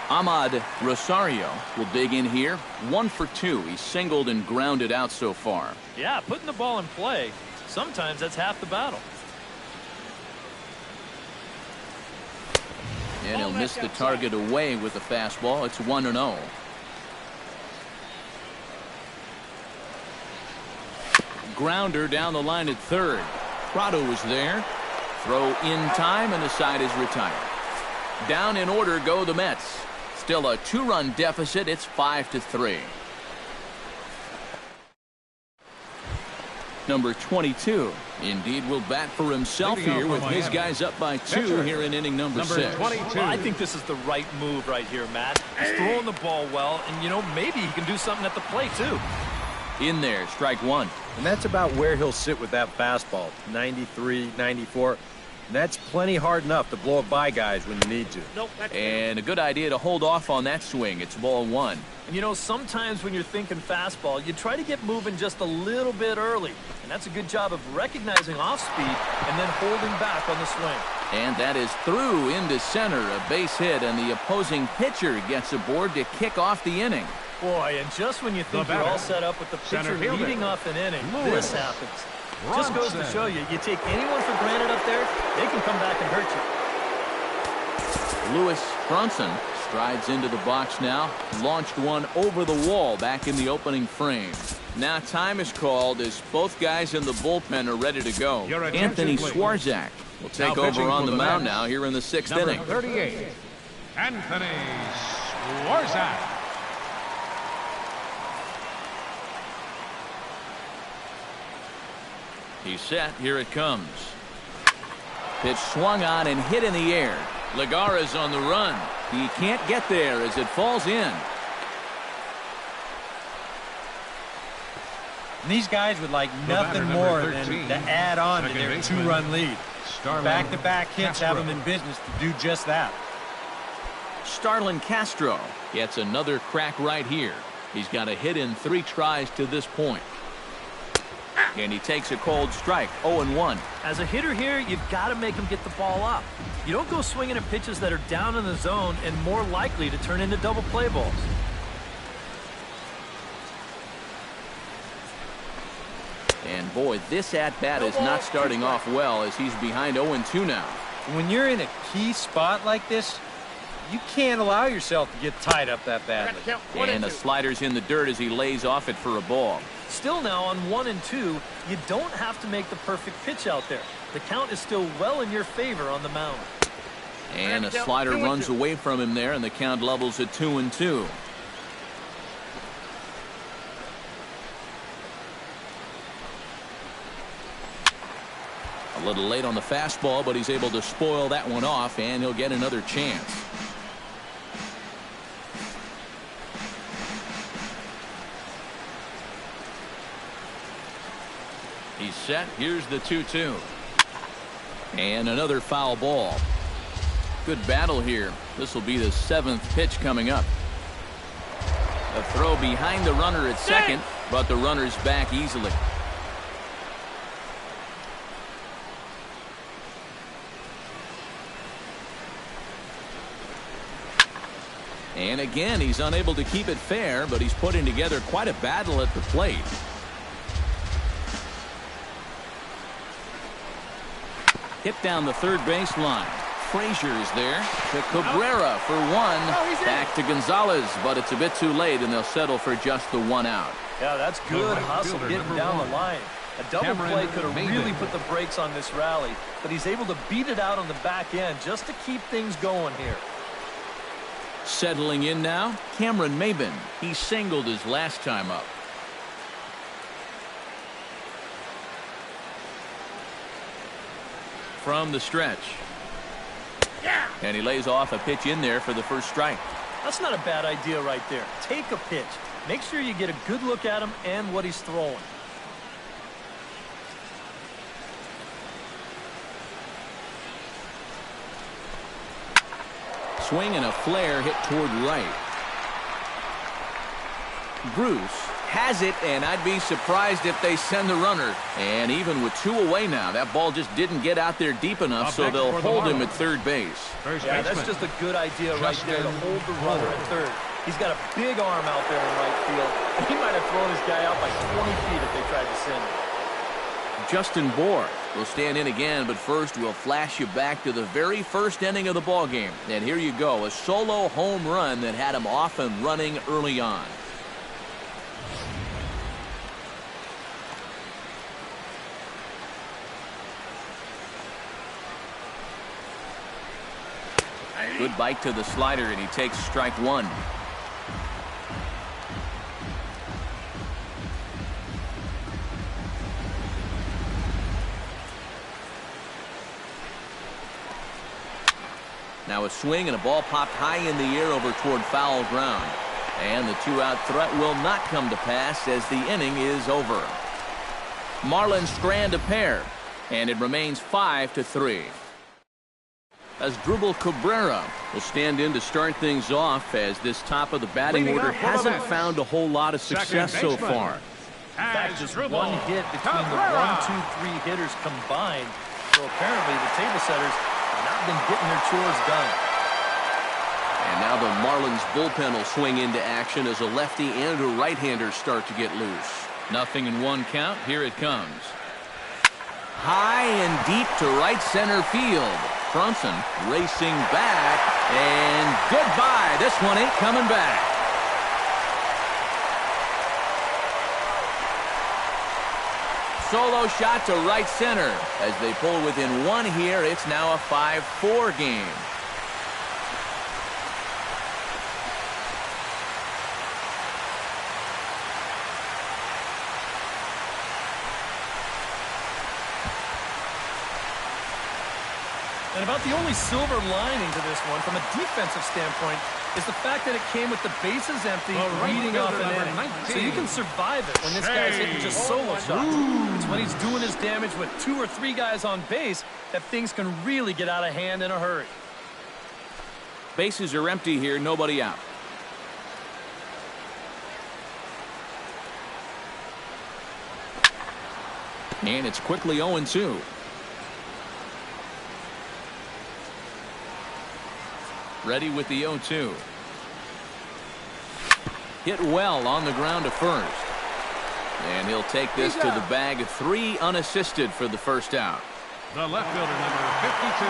Ahmad Rosario will dig in here. 1 for 2. He's singled and grounded out so far. Yeah, putting the ball in play, sometimes that's half the battle. And he'll miss the target away with the fastball. It's 1-0. Grounder down the line at third. Prado was there. Throw in time, and the side is retired. Down in order go the Mets. Still a 2-run deficit. It's 5-3. Number 22 indeed will bat for himself here with his guys up by 2 here in inning number 6. 22. Well, I think this is the right move right here, Matt. He's throwing the ball well, and you know, maybe he can do something at the plate too. In there, strike 1. And that's about where he'll sit with that fastball, 93, 94. And that's plenty hard enough to blow it by guys when you need to. And a good idea to hold off on that swing. It's ball 1. And you know, sometimes when you're thinking fastball, you try to get moving just a little bit early. And that's a good job of recognizing off speed and then holding back on the swing. And that is through into center, a base hit, and the opposing pitcher gets aboard to kick off the inning. Boy, and just when you think you're all set up with the pitcher leading off an inning, this happens. Just goes to show you, you take anyone for granted up there, they can come back and hurt you. Lewis Bronson strides into the box now. Launched one over the wall back in the opening frame. Now time is called as both guys in the bullpen are ready to go. Anthony Swarzak will take over on the mound now here in the 6th inning. 38, Anthony Swarzak. He's set. Here it comes. Pitch swung on and hit in the air. Lagara's on the run. He can't get there as it falls in. And these guys would like nothing more than to add on to their 2-run lead. Back-to-back hits have them in business to do just that. Starlin Castro gets another crack right here. He's got a hit in 3 tries to this point. And he takes a cold strike, 0-1. As a hitter here, you've got to make him get the ball up. You don't go swinging at pitches that are down in the zone and more likely to turn into double play balls. And boy, this at-bat is not starting off well as he's behind 0-2 now. When you're in a key spot like this, you can't allow yourself to get tied up that badly. And the slider's in the dirt as he lays off it for a ball. Still now on 1 and 2, you don't have to make the perfect pitch out there. The count is still well in your favor on the mound. And a slider runs away from him there, and the count levels at 2-2. A little late on the fastball, but he's able to spoil that one off, and he'll get another chance. He's set. Here's the 2-2. And another foul ball. Good battle here. This will be the 7th pitch coming up. A throw behind the runner at second, but the runner's back easily. And again, he's unable to keep it fair, but he's putting together quite a battle at the plate. Hit down the third baseline. Frazier is there to Cabrera for 1. Back to Gonzalez, but it's a bit too late, and they'll settle for just the 1 out. Yeah, that's good hustle getting down the line. A double play could have really put the brakes on this rally, but he's able to beat it out on the back end just to keep things going here. Settling in now, Cameron Maben. He singled his last time up. From the stretch. And he lays off a pitch in there for the first strike. That's not a bad idea right there. Take a pitch. Make sure you get a good look at him and what he's throwing. Swing and a flare hit toward right. Bruce has it, and I'd be surprised if they send the runner. And even with 2 away now, that ball just didn't get out there deep enough, so they'll hold him at third base. Yeah, that's just a good idea right there to hold the runner at third. He's got a big arm out there in right field. He might have thrown his guy out by 20 feet if they tried to send him. Justin Bohr will stand in again, but first we'll flash you back to the very first inning of the ball game. And here you go, a solo home run that had him off and running early on. Good bite to the slider, and he takes strike 1. Now a swing and a ball popped high in the air over toward foul ground. And the 2-out threat will not come to pass as the inning is over. Marlins strand a pair, and it remains 5-3. As Drupal Cabrera will stand in to start things off, as this top of the batting order hasn't found a whole lot of success so far. In fact, just one hit between the 1, 2, 3 hitters combined. So apparently the table setters have not been getting their chores done. And now the Marlins bullpen will swing into action as a lefty and a right-hander start to get loose. 0-1 count. Here it comes. High and deep to right center field. Bronson racing back, and goodbye. This one ain't coming back. Solo shot to right center. As they pull within 1 here, it's now a 5-4 game. And about the only silver lining to this one, from a defensive standpoint, is the fact that it came with the bases empty, leading off an inning. 19. So you can survive it when this guy's hitting just solo shots. It's when he's doing his damage with 2 or 3 guys on base that things can really get out of hand in a hurry. Bases are empty here, nobody out. And it's quickly 0-2. Ready with the 0-2. Hit well on the ground to first. And he'll take this to the bag of 3 unassisted for the first out. The left fielder, number 52,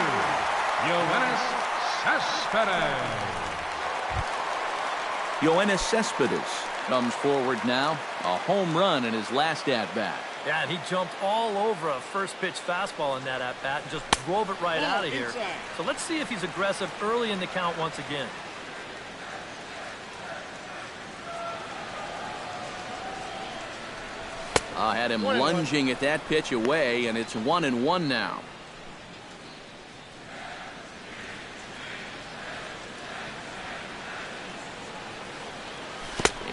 Yoenis Cespedes. Yoenis Cespedes comes forward now. A home run in his last at-bat. Yeah, and he jumped all over a first-pitch fastball in that at-bat and just drove it right out of here. So let's see if he's aggressive early in the count once again. Had him lunging at that pitch away, and it's 1-1 now.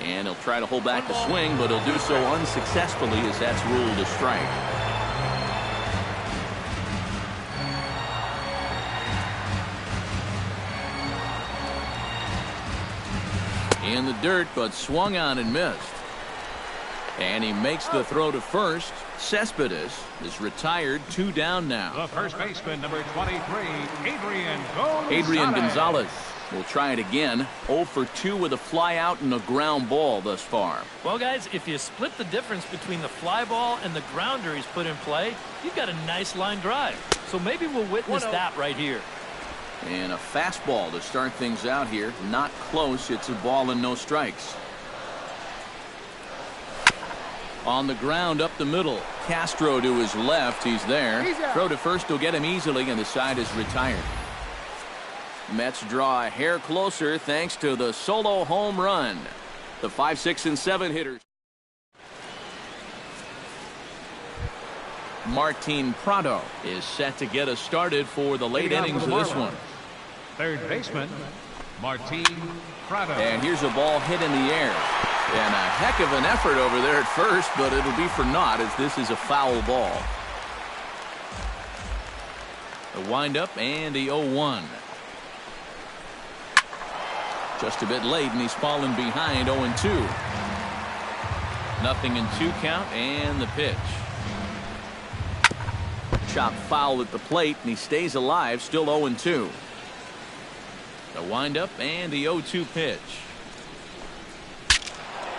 And he'll try to hold back the swing, but he'll do so unsuccessfully as that's ruled a strike. In the dirt, but swung on and missed. And he makes the throw to first. Cespedes is retired, 2 down now. The first baseman, number 23, Adrian Gonzalez will try it again. 0 for 2 with a fly out and a ground ball thus far. Well, guys, if you split the difference between the fly ball and the grounder he's put in play, you've got a nice line drive. So maybe we'll witness that right here. And a fastball to start things out here. Not close. It's a ball and no strikes. On the ground up the middle. Castro to his left. He's there. Throw to first will get him easily, and the side is retired. Mets draw a hair closer thanks to the solo home run. The 5, 6, and 7 hitters. Martin Prado is set to get us started for the late innings of this one. Third baseman, Martin Prado. And here's a ball hit in the air. And a heck of an effort over there at first, but it'll be for naught as this is a foul ball. The windup and the 0-1. Just a bit late, and he's fallen behind 0-2. 0-2 count, and the pitch. Chop foul at the plate, and he stays alive, still 0-2. The windup and the 0-2 pitch.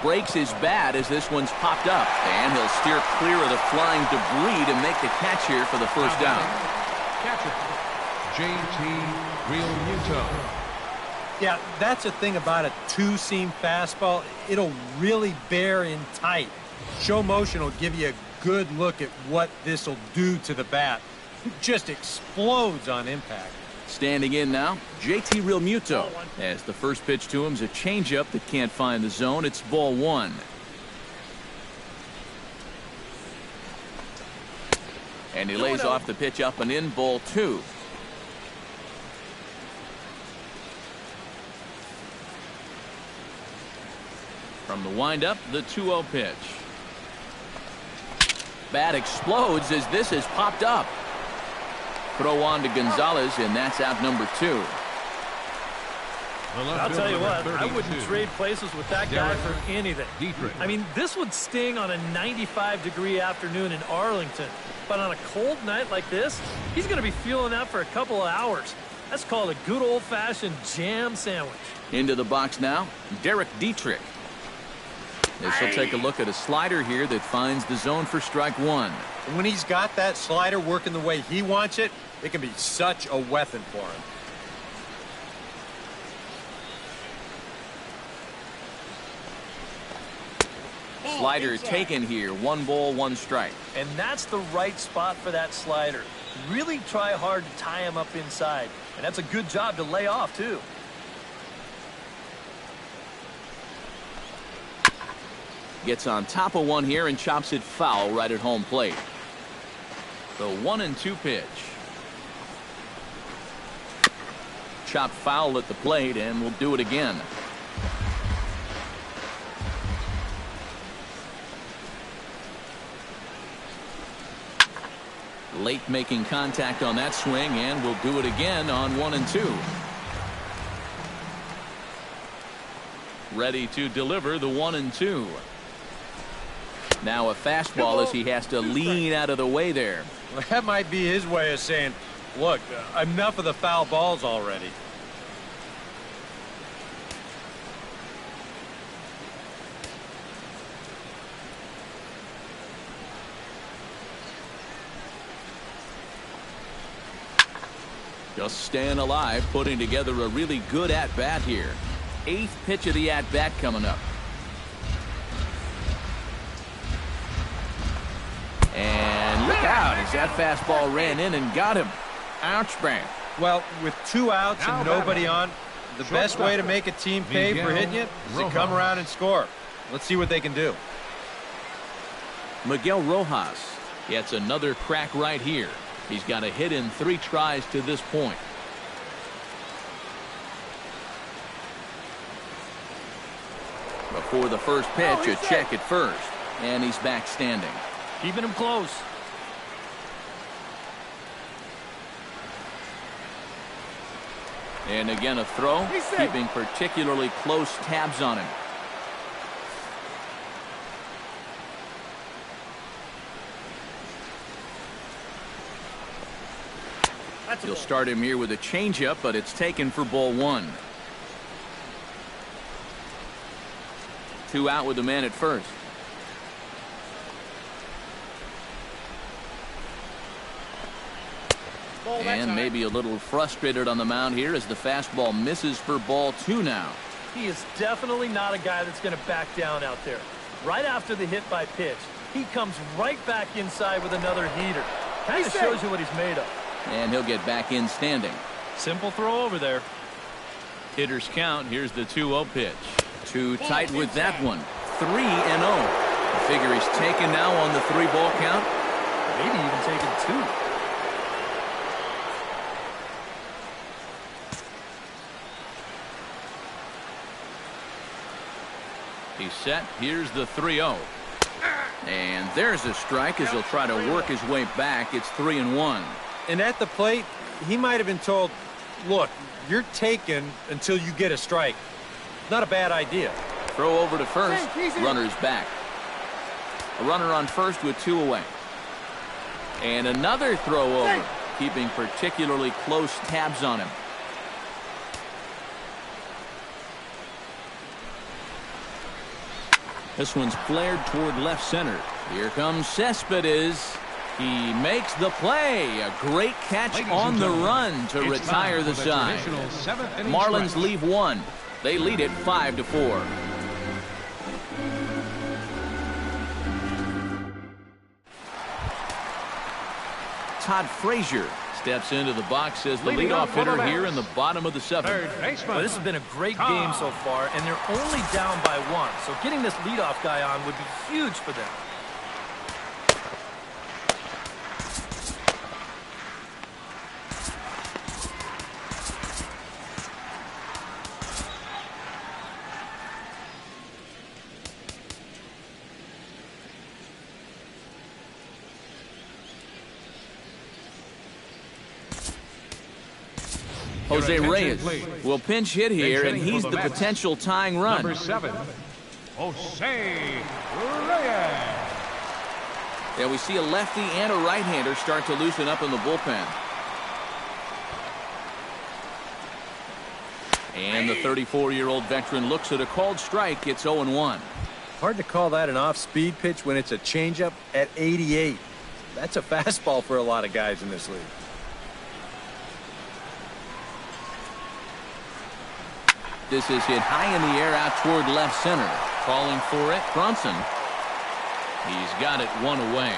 Breaks his bat as this one's popped up, and he'll steer clear of the flying debris to make the catch here for the first down. Catcher, J.T. Realmuto. Yeah, that's the thing about a two-seam fastball. It'll really bear in tight. Show motion will give you a good look at what this will do to the bat. It just explodes on impact. Standing in now, J.T. Realmuto. As the first pitch to him is a changeup that can't find the zone. It's ball 1. And he lays off the pitch up and in, ball 2. From the windup, the 2-0 pitch. Bat explodes as this has popped up. Throw on to Gonzalez, and that's out number 2. I'll tell you what, I wouldn't trade places with that guy for anything. I mean, this would sting on a 95-degree afternoon in Arlington. But on a cold night like this, he's going to be feeling that for a couple of hours. That's called a good old-fashioned jam sandwich. Into the box now, Derek Dietrich. This will take a look at a slider here that finds the zone for strike 1. And when he's got that slider working the way he wants it, it can be such a weapon for him. Slider taken here. 1 ball, 1 strike. And that's the right spot for that slider. Really try hard to tie him up inside. And that's a good job to lay off, too. Gets on top of one here and chops it foul right at home plate. The 1-2 pitch. Chop foul at the plate, and we'll do it again. Late making contact on that swing, and we'll do it again on 1-2. Ready to deliver the 1-2. Now a fastball as he has to lean out of the way there. Well, that might be his way of saying, look, enough of the foul balls already. Just staying alive, putting together a really good at-bat here. 8th pitch of the at-bat coming up. And look out as that fastball ran in and got him. Ouch, bang. Well, with 2 outs and nobody on, the best way to make a team pay for hitting it is to come around and score. Let's see what they can do. Miguel Rojas gets another crack right here. He's got a hit in 3 tries to this point. Before the first pitch, a check at first. And he's back standing. Keeping him close. And again a throw, keeping particularly close tabs on him. He'll start him here with a changeup, but it's taken for ball 1. 2 out with the man at first. And maybe a little frustrated on the mound here as the fastball misses for ball 2 now. He is definitely not a guy that's going to back down out there. Right after the hit by pitch, he comes right back inside with another heater. Kind of shows you what he's made of. And he'll get back in standing. Simple throw over there. Hitters count. Here's the 2-0 pitch. Too tight with that one. 3-0. I figure he's taken now on the 3-ball count. Maybe even taken 2. He's set. Here's the 3-0. And there's a strike as he'll try to work his way back. It's 3-1. And at the plate, he might have been told, look, you're taken until you get a strike. Not a bad idea. Throw over to first. Runner's back. A runner on first with 2 away. And another throw over, keeping particularly close tabs on him. This one's flared toward left center. Here comes Cespedes. He makes the play. A great catch on the run to retire the side. Marlins leave 1. They lead it 5-4. Todd Frazier steps into the box as the leadoff hitter here in the bottom of the 7th. Well, this has been a great game so far, and they're only down by 1. So getting this leadoff guy on would be huge for them. Jose Reyes will pinch hit here, and he's the potential tying run. Number 7, Jose Reyes. Yeah, we see a lefty and a right-hander start to loosen up in the bullpen. And the 34-year-old veteran looks at a called strike. It's 0-1. Hard to call that an off-speed pitch when it's a changeup at 88. That's a fastball for a lot of guys in this league. This is hit high in the air out toward left center. Calling for it, Bronson. He's got it 1 away.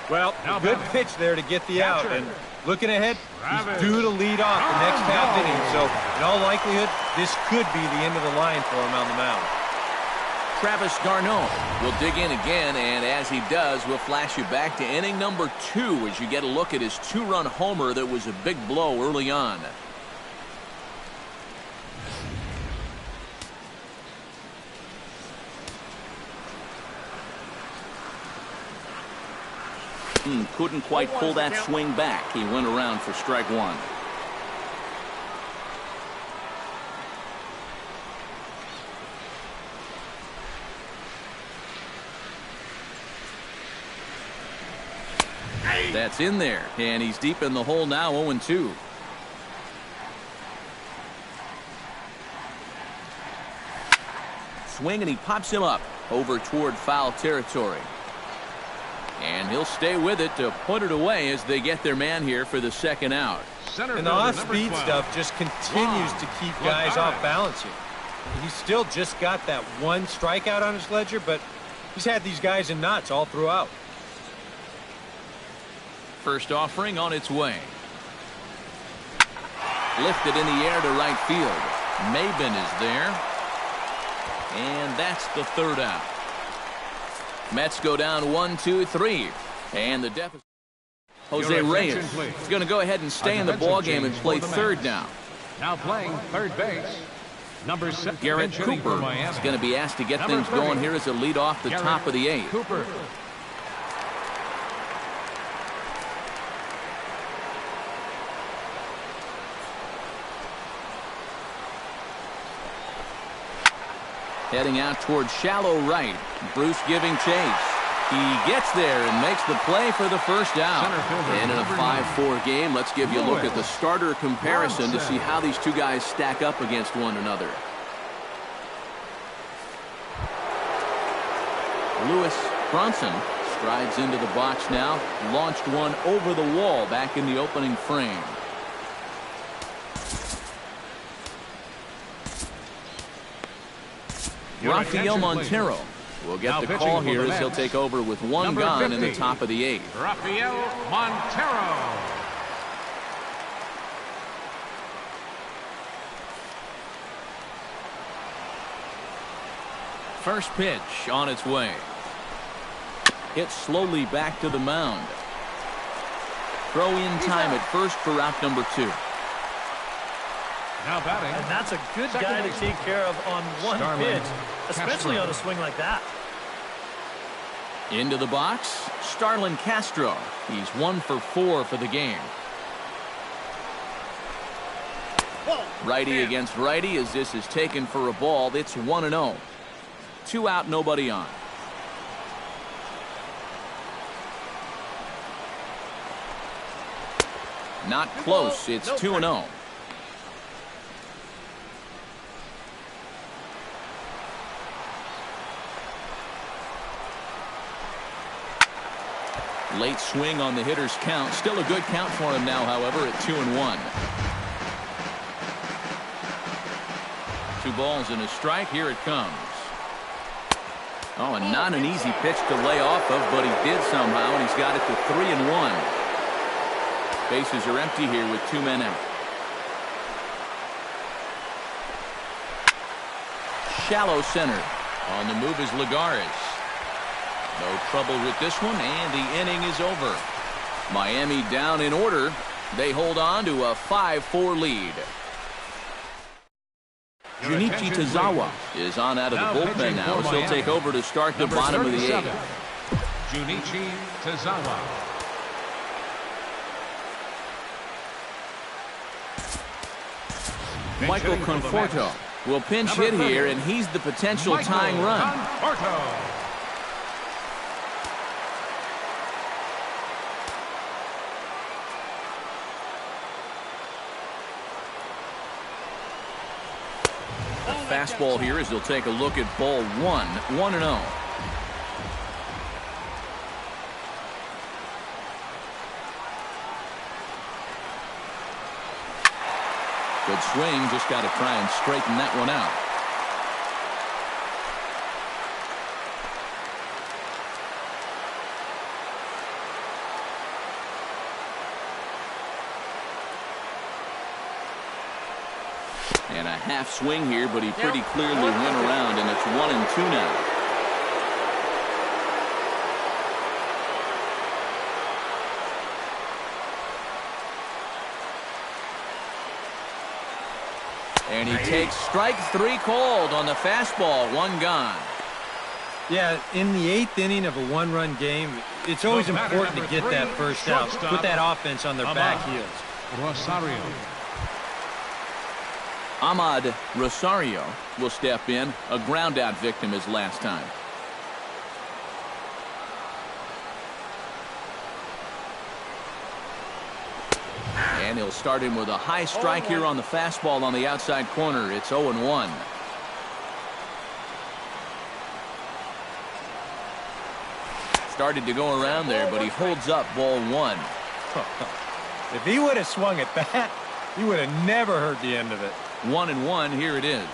Well, a good pitch there to get the out. And looking ahead, he's due to lead off the next half inning. So, in all likelihood, this could be the end of the line for him on the mound. Travis d'Arnaud will dig in again, and as he does, we'll flash you back to inning number 2 as you get a look at his 2-run homer that was a big blow early on. Couldn't quite pull that swing back. He went around for strike 1. That's in there, and he's deep in the hole now, 0-2. Swing, and he pops him up over toward foul territory. And he'll stay with it to put it away as they get their man here for the second out. And the off-speed stuff just continues to keep guys off balance here. He's still just got that 1 strikeout on his ledger, but he's had these guys in knots all throughout. First offering on its way. Lifted in the air to right field. Maben is there. And that's the 3rd out. Mets go down 1-2-3, and the deficit. Jose Reyes is going to go ahead and stay in the ball game and play 3rd now. Now playing third base, number 7. Garrett Cooper is going to be asked to get things going here as a lead off the top of the 8th. Cooper. Heading out toward shallow right. Bruce giving chase. He gets there and makes the play for the first out. And in a 5-4 game, let's give you a look at the starter comparison to see how these two guys stack up against one another. Lewis Bronson strides into the box now. Launched one over the wall back in the opening frame. Rafael Montero will get the call here as he'll take over with 1 gone in the top of the 8th. Rafael Montero. First pitch on its way. Hit slowly back to the mound. Throw in time at first for out number 2. Now batting. And that's a good guy to take care of on one pitch, especially on a swing like that. Into the box, Starlin Castro. He's 1 for 4 for the game. Righty against righty as this is taken for a ball. It's 1-0. 2 out, nobody on. Not close. It's 2-0. Late swing on the hitter's count. Still a good count for him now, however, at 2-1. 2 balls and a strike. Here it comes. Oh, and not an easy pitch to lay off of, but he did somehow, and he's got it to 3-1. Bases are empty here with 2 men out. Shallow center. On the move is Lagares. No trouble with this one, and the inning is over. Miami down in order. They hold on to a 5-4 lead. Junichi Tazawa is on out of the bullpen now, as he'll take over to start the bottom of the 8th. Junichi Tazawa. Michael Conforto will pinch hit here, and he's the potential tying run. Fastball here as he'll take a look at ball 1, 1-0. Good swing, just got to try and straighten that one out. And a half swing here, but he pretty clearly went around, and it's 1-2 now. And he takes strike 3 called on the fastball. 1 gone. Yeah, in the 8th inning of a 1-run game, it's always important to get that first out. Put that offense on their back heels. Rosario. Ahmad Rosario will step in. A ground out victim his last time. And he'll start him with a high strike here on the fastball on the outside corner. It's 0-1. Started to go around there, but he holds up ball 1. If he would have swung at that, he would have never heard the end of it. 1-1, here it is.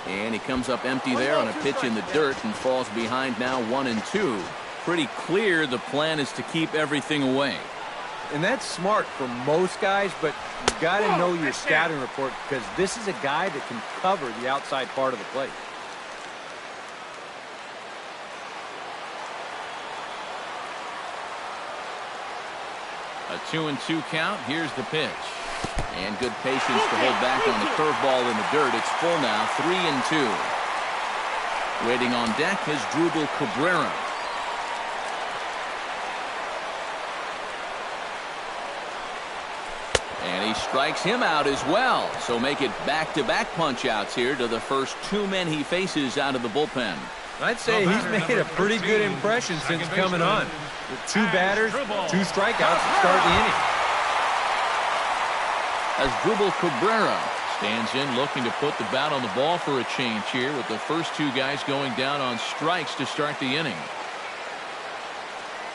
And he comes up empty there on a pitch in the dirt and falls behind now 1-2. Pretty clear the plan is to keep everything away. And that's smart for most guys, but you got to know your scouting report, because this is a guy that can cover the outside part of the plate. A 2-2 count. Here's the pitch. And good patience to hold back on the curveball in the dirt. It's full now, 3-2. Waiting on deck is Drupal Cabrera. And he strikes him out as well. So make it back-to-back punch-outs here to the first 2 men he faces out of the bullpen. I'd say he's made a pretty good impression since coming on. With 2 batters, 2 strikeouts to start the inning. As Drupal Cabrera stands in looking to put the bat on the ball for a change here, with the first 2 guys going down on strikes to start the inning.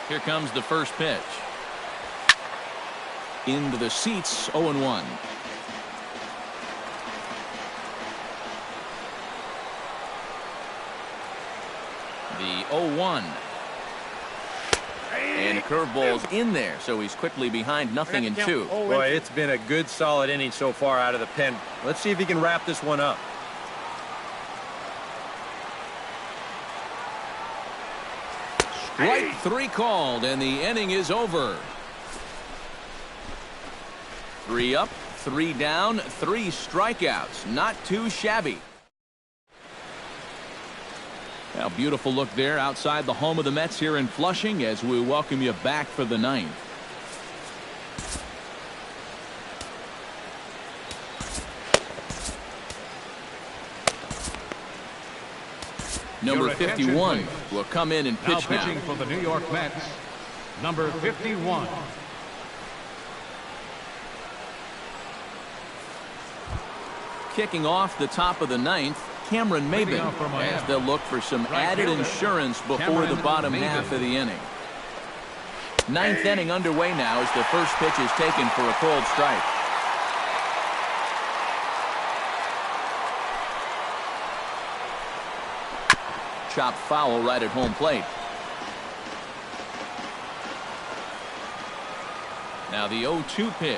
Here comes the first pitch. Into the seats, 0-1. The 0-1. And the curveball's in there, so he's quickly behind 0-2. Boy, it's been a good, solid inning so far out of the pen. Let's see if he can wrap this one up. Strike three called, and the inning is over. 3 up, 3 down, 3 strikeouts. Not too shabby. A beautiful look there outside the home of the Mets here in Flushing as we welcome you back for the 9th. Number 51 will come in and pitch now. Pitching for the New York Mets, number 51. Kicking off the top of the 9th, Cameron Maybin, as they'll look for some added insurance before the bottom half of the inning. 9th inning underway now as the first pitch is taken for a called strike. Chopped foul right at home plate. Now the 0-2 pitch.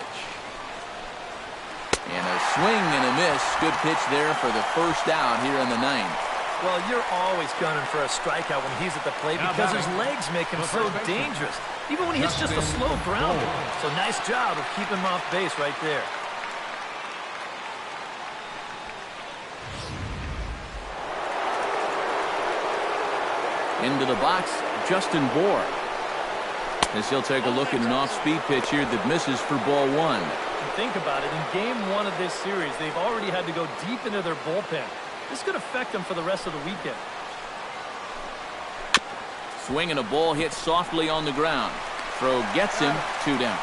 And a swing and a miss. Good pitch there for the first out here in the 9th. Well, you're always gunning for a strikeout when he's at the plate because his legs make him so dangerous, even when he hits just a slow grounder. So nice job of keeping him off base right there. Into the box, Justin Bohr. As he'll take a look at an off-speed pitch here that misses for ball 1. Think about it. In game 1 of this series, they've already had to go deep into their bullpen. This could affect them for the rest of the weekend. Swing and a ball hit softly on the ground. Throw gets him 2 down.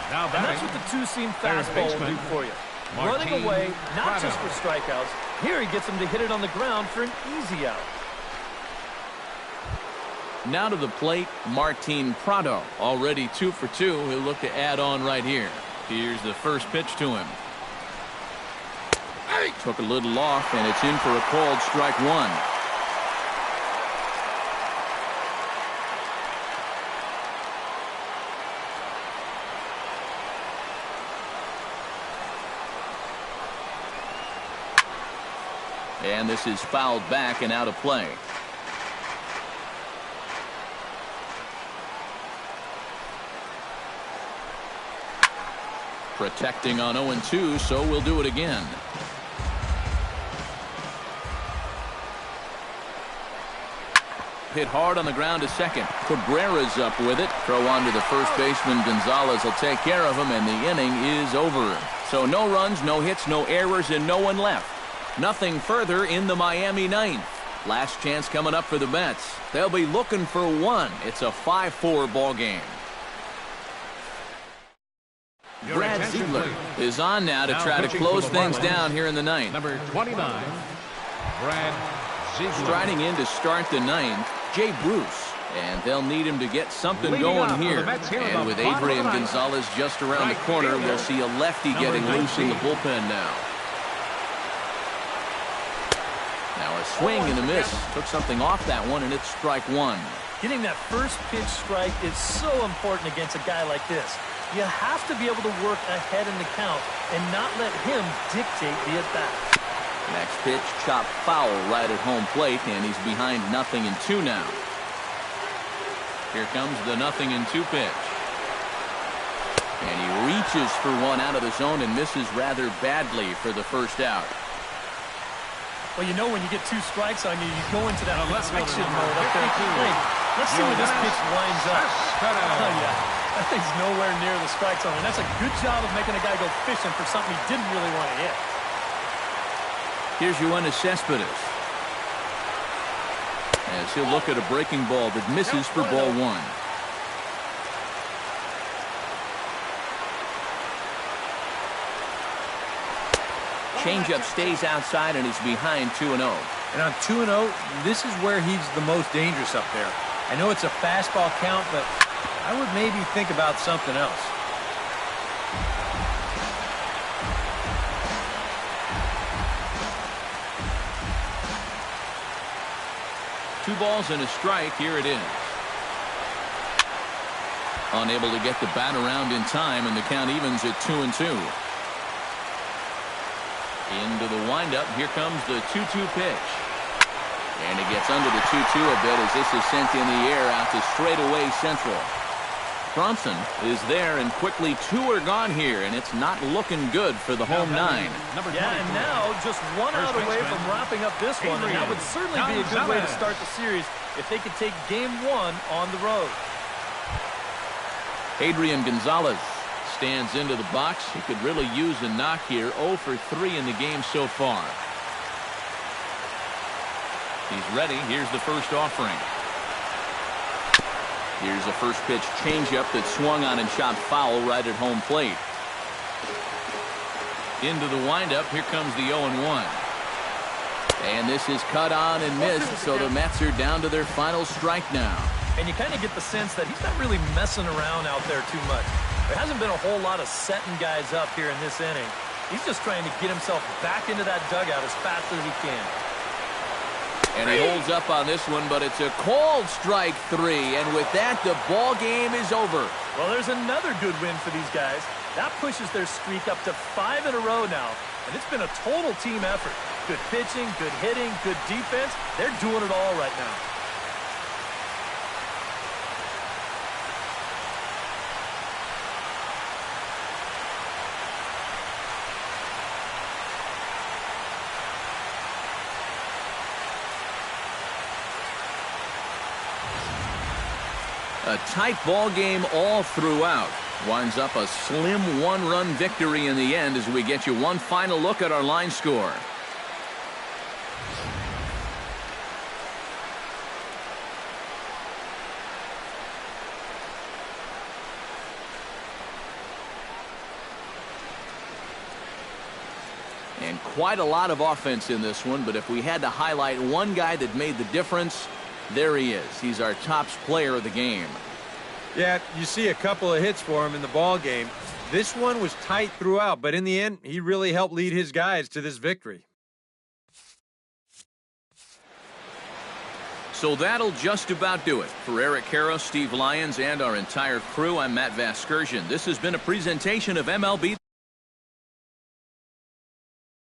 Now and that's what the two-seam fastball will do for you. Running away, not just for strikeouts. Here he gets him to hit it on the ground for an easy out. Now to the plate, Martin Prado, already 2 for 2. He'll look to add on right here. Here's the first pitch to him. Took a little off, and it's in for a called strike 1. And this is fouled back and out of play. Protecting on 0-2, so we'll do it again. Hit hard on the ground to second. Cabrera's up with it. Throw on to the first baseman. Gonzalez will take care of him, and the inning is over. So no runs, no hits, no errors, and no one left. Nothing further in the Miami 9th. Last chance coming up for the Mets. They'll be looking for 1. It's a 5-4 ball game. Brad Ziegler is on now to try to close things down here in the 9th. Number 29, Brad Ziegler. Striding in to start the 9th, Jay Bruce. And they'll need him to get something going here. And with Adrian Gonzalez just around the corner, we'll see a lefty getting loose in the bullpen now. Now a swing and a miss. Took something off that one, and it's strike 1. Getting that first pitch strike is so important against a guy like this. You have to be able to work ahead in the count and not let him dictate the at-bat. Next pitch, chopped foul right at home plate, and he's behind 0-2 now. Here comes the 0-2 pitch. And he reaches for one out of the zone and misses rather badly for the first out. Well, you know when you get 2 strikes on you, you go into that protection mode up there at the plate. Let's see where this pitch winds up. Oh, yeah. That thing's nowhere near the strike zone, and that's a good job of making a guy go fishing for something he didn't really want to hit. Here's Yoenis Cespedes. As he'll look at a breaking ball that misses for ball 1. Changeup stays outside, and he's behind 2-0. And on 2-0, this is where he's the most dangerous up there. I know it's a fastball count, but I would maybe think about something else. Two balls and a strike. Here it is. Unable to get the bat around in time, and the count evens at 2-2. Into the windup. Here comes the 2-2 pitch. And he gets under the 2-2 a bit as this is sent in the air out to straightaway central. Thompson is there, and quickly 2 are gone here, and it's not looking good for the home 9. Yeah, and now just 1 out away from wrapping up this one, and that would certainly be a good way to start the series if they could take game 1 on the road. Adrian Gonzalez stands into the box. He could really use a knock here. 0 for 3 in the game so far. He's ready. Here's the first offering. Here's a first pitch changeup that swung on and shot foul right at home plate. Into the windup. Here comes the 0-1. And this is cut on and missed, so the Mets are down to their final strike now. And you kind of get the sense that he's not really messing around out there too much. There hasn't been a whole lot of setting guys up here in this inning. He's just trying to get himself back into that dugout as fast as he can. And he holds up on this one, but it's a called strike 3. And with that, the ball game is over. Well, there's another good win for these guys. That pushes their streak up to 5 in a row now. And it's been a total team effort. Good pitching, good hitting, good defense. They're doing it all right now. A tight ball game all throughout. Winds up a slim 1-run victory in the end as we get you one final look at our line score. And quite a lot of offense in this one, but if we had to highlight one guy that made the difference, there he is. He's our top player of the game. Yeah, you see a couple of hits for him in the ball game. This one was tight throughout, but in the end, he really helped lead his guys to this victory. So that'll just about do it. For Eric Karros, Steve Lyons, and our entire crew, I'm Matt Vasgersian. This has been a presentation of MLB.